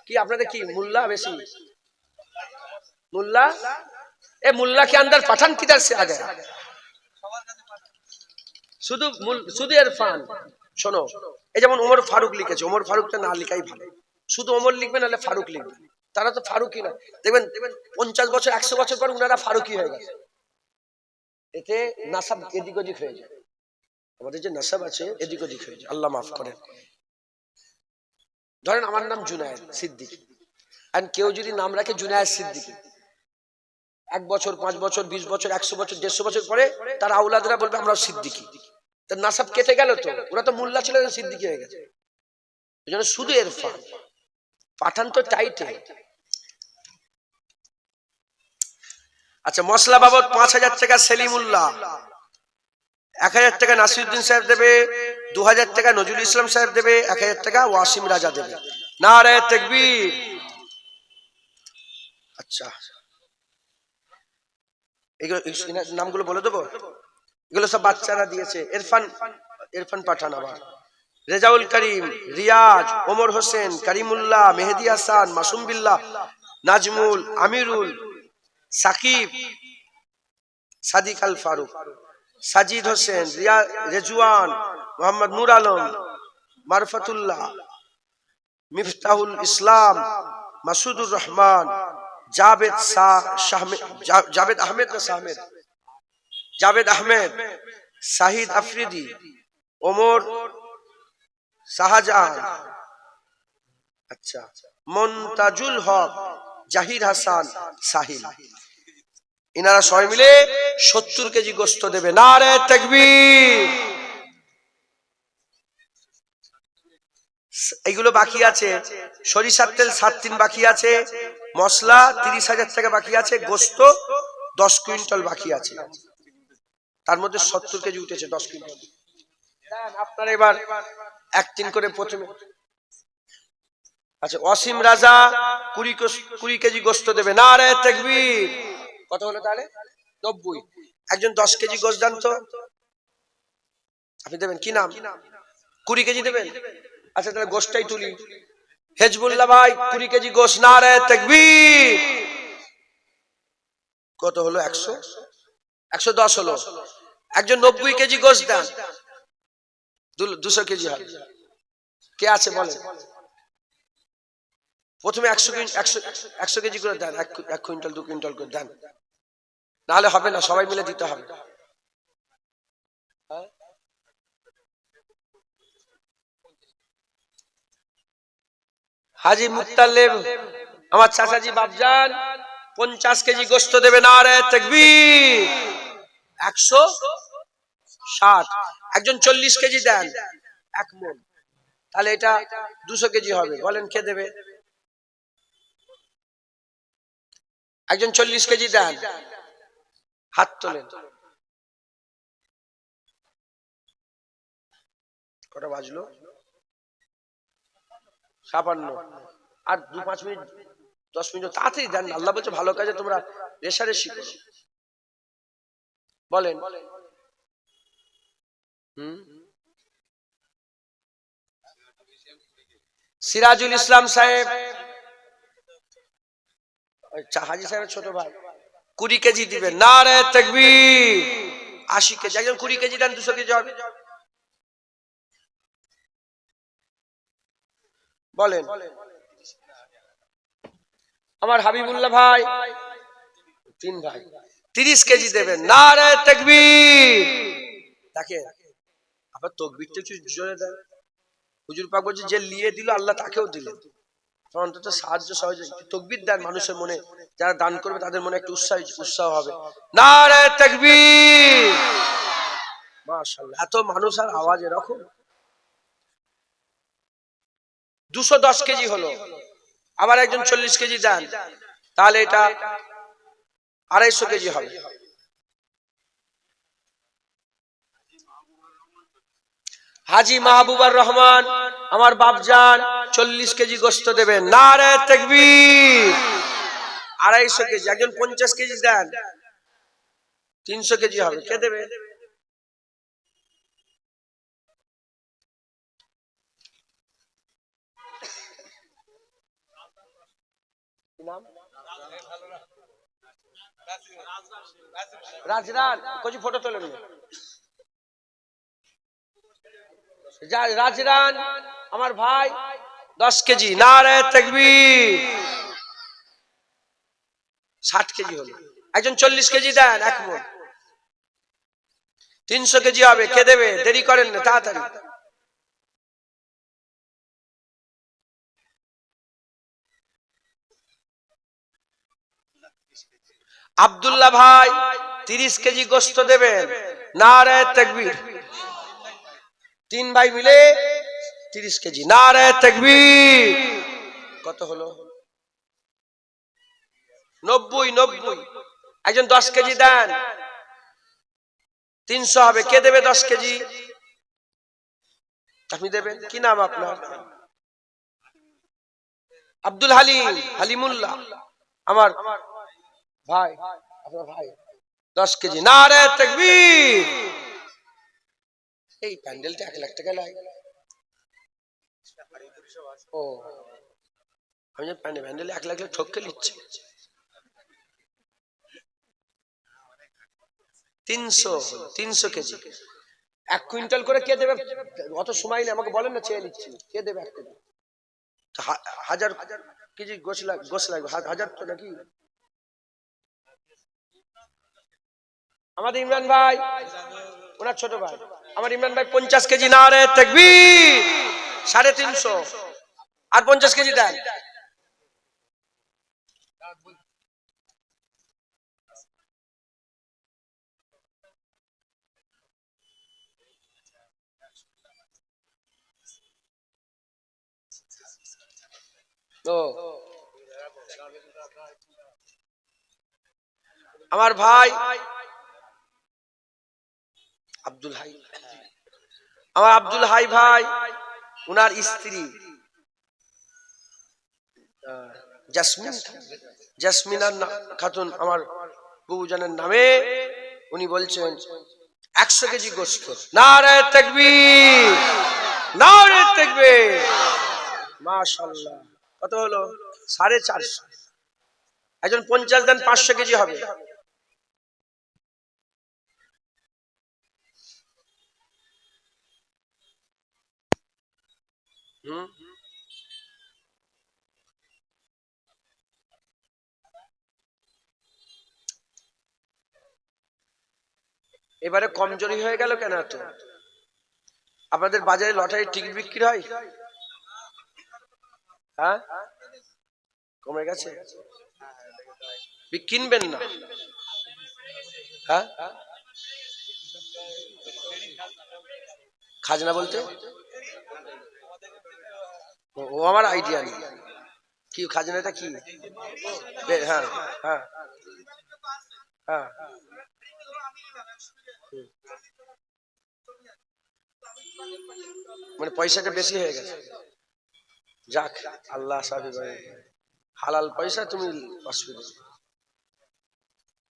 কি? আপনাদের কি মুল্লা বেশি? मुल्ला ए मुल्ला के अंदर पठान किधर से आ गया? শুধু ইরফান। শোনো, এই যেমন ওমর ফারুক লিখেছে, ওমর ফারুকটা না লেখাই ভালো। শুধু ওমর লিখবেন, নাহলে ফারুক লিখবেন। তারা তো ফারুকই না। দেখবেন 50 বছর 100 বছর পর উনারা ফারুকই হয়ে গেছে। এতে নাসাব এদিক ওদিক হয়ে যায়। আমাদের যে নাসাব আছে এদিক ওদিক হয়ে যায়, আল্লাহ মাফ করেন। ধরেন আমার নাম জুনায়েদ সিদ্দিকী, আর কেউ যদি নাম রাখে জুনায়েদ সিদ্দিকী, 1 বছর 5 বছর 20 বছর 100 বছর 150 বছর পরে তার আওলাদরা বলবে আমরা সিদ্দিকী। তার নাসাব কেটে গেল তো, ওরা তো মোল্লা ছিল, সিদ্দিকী হয়ে গেছে। এজন্য শুধু ইরফান। পাঠান তো টাইটেল। আচ্ছা, মশলা বাবদ 5000 টাকা সেলিমুল্লাহ, 1000 টাকা নাসিরউদ্দিন সাহেব দেবে, 2000 টাকা নজরুল ইসলাম সাহেব দেবে, 1000 টাকা ওয়াসিম রাজা দেবে। নারে তাকবীর। আচ্ছা, এগুলো নামগুলো বলে দেবো, এগুলো সব বাচ্চারা দিয়েছে। ইরফান পাঠান, আবার রেজাউল করিম, রিয়াজ, ওমর হোসেন, করিমুল্লাহ, মেহেদি হাসান, মাসুম বিল্লাহ, নাজমুল, আমিরুল, সাকিব, সাদিক আল ফারুক, সাজিদ হোসেন, রেজওয়ান, মোহাম্মদ নূর আলম, মারফতুল্লাহ, মিফতাহুল ইসলাম, মাসুদুর রহমান, জাভেদ আহমেদ, শাহিদ আফ্রিদি, ওমর শাহজাহান, আচ্ছা, মন্তাজুল হক, জাহির হাসান, সাহিল। ইনারা সবাই মিলে 70 কেজি গোশত দেবে। নারে তাকবীর। এইগুলো বাকি আছে। সরিষার তেল 7 দিন বাকি আছে, মশলা 30,000 টাকা বাকি আছে, গোশত 10 কুইন্টাল বাকি আছে। তার মধ্যে 70 কেজি উঠেছে, 10 কুইন্টাল। আপনারা এবার 1-3 করে প্রথমে। আচ্ছা, ওয়াসিম রাজা 20 কেজি গোশত দেবে। নারে তাকবীর। কত হলো তাহলে? 90। একজন 10 কেজি গোশত দেন তো। আপনি দেবেন কি নাম? 20 কেজি দেবেন। আচ্ছা, তাহলে গোশতটাই তুলি। হেজবুল্লাহ ভাই 20 কেজি গোশত। নারে তাকবীর। কত হলো? 100, 110 হলো। একজন 90 কেজি গোশত দেন, 200 কেজি হবে। কে আছে বলেন? প্রথমে 100 কেজি করে দেন, 1 কুইন্টাল 2 কুইন্টাল করে দেন, নাহলে হবে না, সবাই মিলে দিতে হবে। হাজি মুত্তালেব, আমার চাচাজি বাপজান 50 কেজি গোশত দেবে। নারে তাকবীর। 160। একজন 40 কেজি দেন, 1 মণ, তাহলে এটা 200 কেজি হবে। বলেন কে দেবে? একজন 40 কেজি দেন, হাত তোলেন। কটা বাজলো? 56। আর 2-5 মিনিট 10 মিনিট তাড়াতাড়ি দেন। আল্লাহ বলছে ভালো কাজে তোমরা রেশারেশি করো। বলেন। সিরাজুল ইসলাম সাহেব, হাজি সাহেবের ছোট ভাই, 20 কেজি দিবেন। নারে তাকবীর। 80 কেজি। একজন 20 কেজি দেন, 200 কেজি হবে। বলেন। আমার হাবিবুল্লাহ ভাই 3 ভাই 30 কেজি দেবেন। নারে তাকবীর। দেখে আবার তকবীরটা একটু জোরে দেন। হুজুর পাক বলছে যে লিয়ে দিল আল্লাহ তাকেও দিলেন। অন্তত সাহায্য সহযোগী তকবীর দেন মানুষের মনে, যারা দান করবে তাদের মনে একটা উৎসাহ হবে। নারে তাকবীর, মাশাআল্লাহ। এত মানুষ আর আওয়াজ এরকম। 210 কেজি হলো, আবার একজন 40 কেজি দেন, তাহলে এটা 250 কেজি হবে। হাজী মাহবুবুর রহমান আমার বাপজান 40 কেজি গোশত দেবেন। নারে তাকবীর। 250 কেজি। একজন 50 কেজি দেন, 300 কেজি হবে। কে দেবে? রাজরান কোজি ফটো তোলেন। রাজরান আমার ভাই 10 কেজি। নারে তাকবীর। 60 কেজি হলো। একজন 40 কেজি দেন, এক মণ 300 কেজি হবে। কে দেবে? দেরি করেন না, তাড়াতাড়ি। আব্দুল্লাহ ভাই 30 কেজি গোশত দেবেন। নারে তাকবীর। 3 ভাই মিলে 30 কেজি। নারে তাকবীর। কত হলো? 90। একজন 10 কেজি দেন, 300 হবে। কে দেবে 10 কেজি? আপনি দেবেন। কি নাম আপনার? আব্দুল হালিম, হালিমুল্লাহ আমার ভাই, আপনার ভাই 10 কেজি। নারে তাকবীর। এই প্যান্ডেলটা 1 লাখ টাকা লাগে। ও, আমি প্যান্ডেল 1 লাখ ঠককে নিচ্ছে। 300 কেজি। 1 কুইন্টাল করে কে দেবে? অত সময় নেই, আমাকে বলেন না, চেয়ে নিচ্ছি। কে দেবে 1 কেজি? 1000 কেজি গোশ লাগবে। 1000 তো নাকি? আমাদের ইমরান ভাই, ওনার ছোট ভাই, আমার ইমরান ভাই 50 কেজি। নারে তাকবীর। 350। আর 50 কেজি দেন। তো আমার ভাই আব্দুল হাই, আমার আব্দুল হাই ভাই, উনার স্ত্রী জাসমিনা খাতুন আমার বুবুজানের নামে, উনি বলছেন 100 কেজি গোশত। নারে তাকবীর, নারে তাকবীর। মাশাআল্লাহ। কত হলো? 450। একজন 50 দেন, 500 কেজি হবে। এবারে কমজোরি হয়ে গেল কেন এত? আপনাদের বাজারে লটারির টিকিট বিক্রি হয়? হ্যাঁ, কমে গেছে। কিনবেন না? হ্যাঁ, খাজনা বলতে ও আমার আইডিয়া নেই। কি খাজনাটা কি? হ্যাঁ হ্যাঁ হ্যাঁ। মানে পয়সাটা বেশি হয়ে গেছে। যাক, আল্লাহ সাহেব হালাল পয়সা, তুমি অসুবিধা।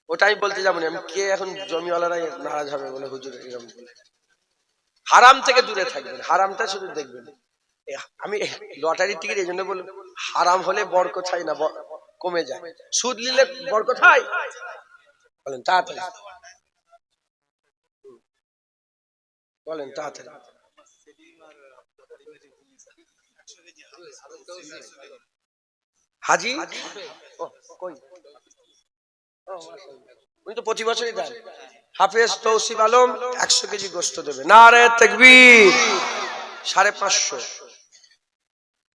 ওটাই বলতে যাবো না আমি। কে এখন জমিওয়ালারাই নারাজ হবে বলে হুজুর এরকম বলে। হারাম থেকে দূরে থাকবেন, হারামটা শুধু দেখবেন। আমি লটারির টিকিট এই জন্য বললাম, হারাম হলে বরকত হয় না, কমে যায়। সুদ নিলে বরকত হয়? বলেন তাড়াতাড়ি, বলেন তাড়াতাড়ি। হাজি কই? উনি তো প্রতি বছরই দেন। হাফেজ তৌসিফ আলম 100 কেজি গোস্ত দেবে। নারে তাকবীর। 550।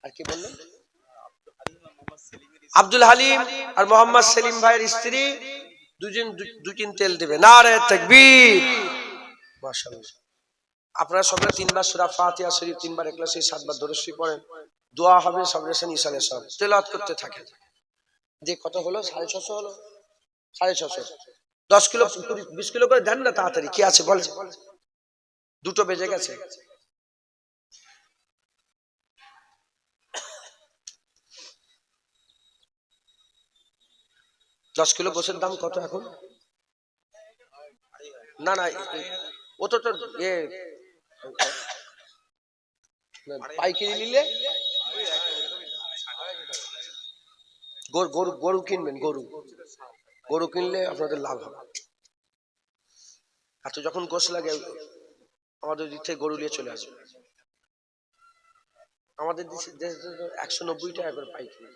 আর কি বললেন? আব্দুল হালিম আর মোহাম্মদ সেলিম ভাইয়ের স্ত্রী দুজন 2 তেল দেবে। নারে তাকবীর। মাশাআল্লাহ। আপনারা সকলে 3 বার সূরা ফাতিহা শরীফ, 3 বার ইখলাস, 7 বার দরুদ শরীফ পড়েন। দোয়া হবে, সাবরেশন ইসালে সব তেলাওয়াত করতে থাকেন। যে কত হলো? 650 হলো। 650। 10 কিলো 20 কিলো করে দেন না তাড়াতাড়ি। কি আছে বলেন? 2টো বেজে গেছে। দশ কিলো গোশের দাম কত এখন? না না, ও তো পাইকারি নিলে গরু কিনবেন। গরু কিনলে আপনাদের লাভ হবে। এত যখন গোশ লাগে আমাদের দিক থেকে গরু নিয়ে চলে আসবে। আমাদের দেশে 190 টাকা করে পাইকারি,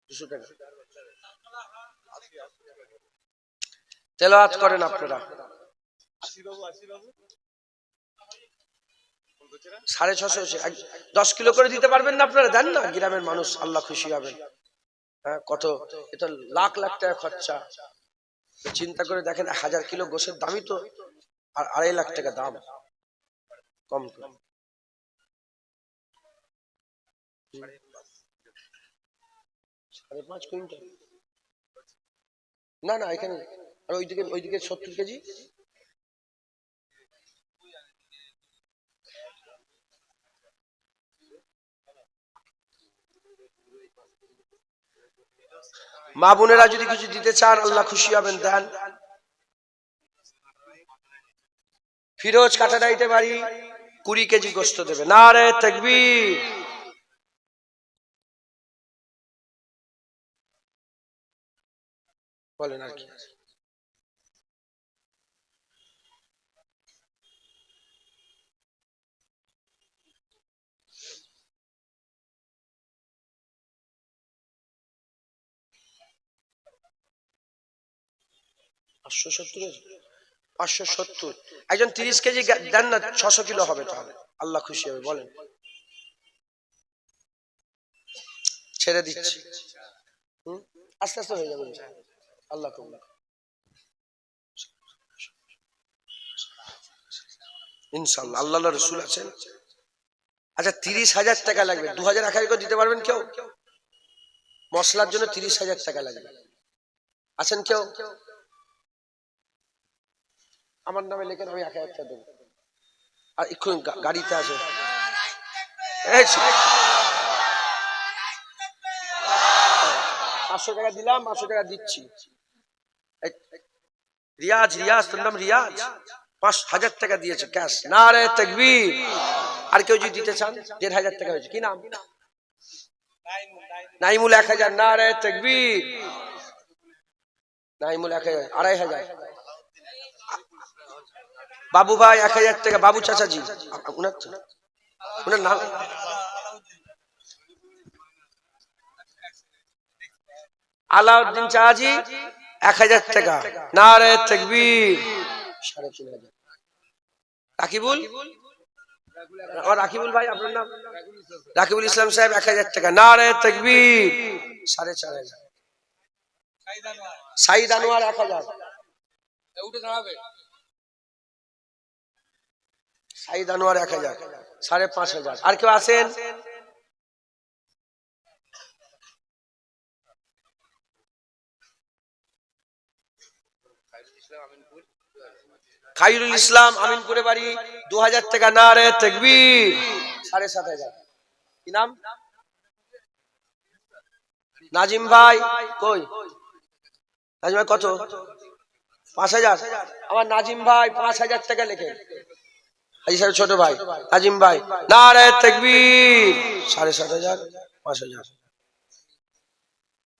200 টাকা। তেলাওয়াত করেন আপনারা। 650। 10 কিলো করে দিতে পারবেন না আপনারা? দেন না, গ্রামের মানুষ আল্লাহ খুশি হবেন। হ্যাঁ, কত এটা লাখ লাখ টাকা খরচা। চিন্তা করে দেখেন, 1000 কিলো গোশের দামই তো আর 2.5 লাখ টাকা দাম। কম করে 5.5 কুইন্টাল। না না, এখানে আর ওইদিকে 70 কেজি। মা বোনেরা যদি কিছু দিতে চান আল্লাহ খুশি হবেন, দেন। ফিরোজ কাটারাইতে বাড়ি 20 কেজি গোশত দেবে। নারে তাকবীর। বলেন আর কি? $570। একজন 30 কেজি দেন না, 600 কিলো হবে, তাহলে আল্লাহ খুশি হবে। বলেন। ছেড়ে দিচ্ছি, আস্তে আস্তে হয়ে যাবে আল্লাহ কবুল। ইনশাআল্লাহ। আল্লাহর রাসূল আছেন। আচ্ছা, 30,000 টাকা লাগবে। 2000 1000 করে দিতে পারবেন কেউ? মশলার জন্য 30,000 টাকা লাগবে। আছেন কেউ? আমার নামে লেখেন, আমি 1000 টাকা দেবো। আর এক্ষুনি গাড়িতে আছে। 500 টাকা দিলাম, 500 টাকা দিচ্ছি। রিয়াজ, তোর নাম রিয়াজ, 5000 টাকা দিয়েছে ক্যাশ। নারে তাকবীর। আর কেউ যদি দিতে চান, 1500 টাকা হয়েছে। কি নাম? নাইমুল। 1000। নারে তাকবীর। নাইমুল 1000। 2500। বাবু ভাই 1000 টাকা। বাবু চাচাজি, ওনার নাম আলাউদ্দিন চাচাজি, 1000 টাকা। নারে তাকবীর। 3500। রাকিবুল, রাকিবুল ভাই, আপনার নাম? রাকিবুল ইসলাম সাহেব, 1000 টাকা। নারে তাকবীর। 4500। সাইদ আনোয়ার 1000। সাইদ আনোয়ার 1000। 5500। আর কেউ আছেন? খায়রুল ইসলাম, আমিনপুরে বাড়ি, 2000 টাকা। নারে তাকবীর। 7500। কি নাম? নাজিম ভাই। কই নাজিম ভাই? কত? 5000। আমার নাজিম ভাই 5000 টাকা লেখেন। হাজি সাহেব ছোট ভাই নাজিম ভাই। নারে তাকবীর। 7500। 5000।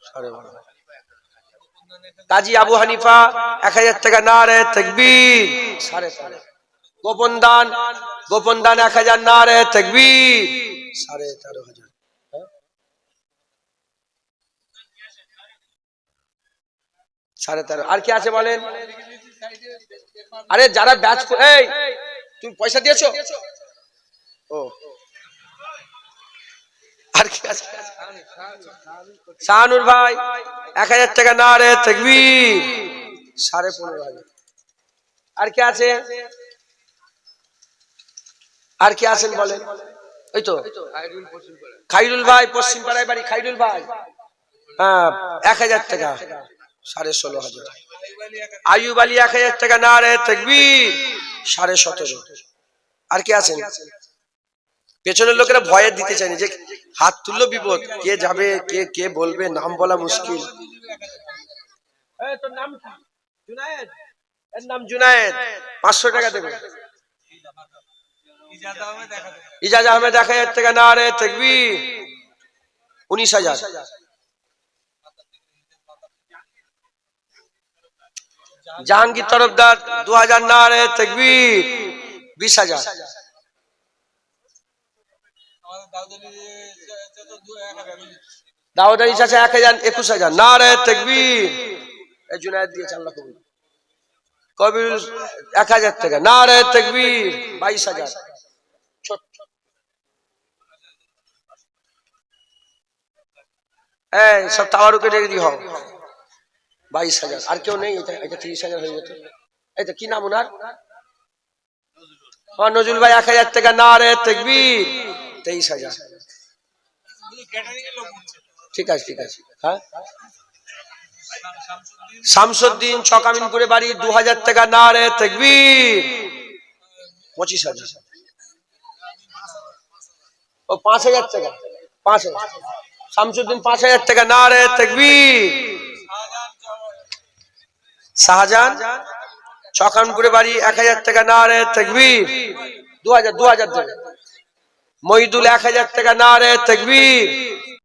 12.5। কাজী আবু হানিফা 1000 টাকা। নারে তাকবীর। 13.5। গোপন দান 1000। নারে তাকবীর। 13,500। 13,500। আর কি আছে বলেন? আরে যারা ব্যাচ, এই তুমি পয়সা দিয়েছো? ও আর কি আছে? শাহানুর ভাই 1000 টাকা। নারে তাকবীর। 15,500। আর কে আছে? আর কে আছেন বলেন? ওই তো খাইরুল ভাই, পশ্চিম পাড়ায় বাড়ি। খাইরুল ভাই, হ্যাঁ, 1000 টাকা। 16,500। আইয়ুব আলী 1000 টাকা। নারে তাকবীর। 17,500। আর কে আছেন? পেছনের লোকেরা ভয়ে দিতে চায়নি, যে হাত তুললো বিপদ, কে যাবে, কে কে বলবে, নাম বলা মুশকিল। তোর নাম কি? জুনায়েদ। এর নাম জুনায়েদ। 500 টাকা দেবে। ইজাজ আহমেদ 1000 টাকা। নারে তাকবীর। 19,000। জাহাঙ্গীর তরফদার 2000। নারে তাকবীর। 20,000। দাউদ আলী চাচা 1000। 21,000। নারে তাকবীর। এই জুনায়েদ দিয়ে 4 লাখ। কবির 1000 টাকা। নারে তাকবীর। 22,000। এই সব তাওয়ারুকে রেখে দিও। 22,000। আর কেউ নেই? এটা 30,000 হয়ে যেত। এই তো কি নাম ওনার? নজরুল ভাই 1000 টাকা। নারে তাকবীর। 23,000। ঠিক আছে, ঠিক আছে। হ্যাঁ, শামসুদ্দিন চকামিনপুরে বাড়ি 2000 টাকা। নারে তাকবীর। 25,000। ও 5,000 টাকা। 5,000। শামসুদ্দিন 5,000 টাকা। নারে তাকবীর। শাহজাহান চকানপুরে বাড়ি 1000 টাকা। নারে তাকবীর। 2000 টাকা। মহিদুল 1000 টাকা। নারে তাকবীর।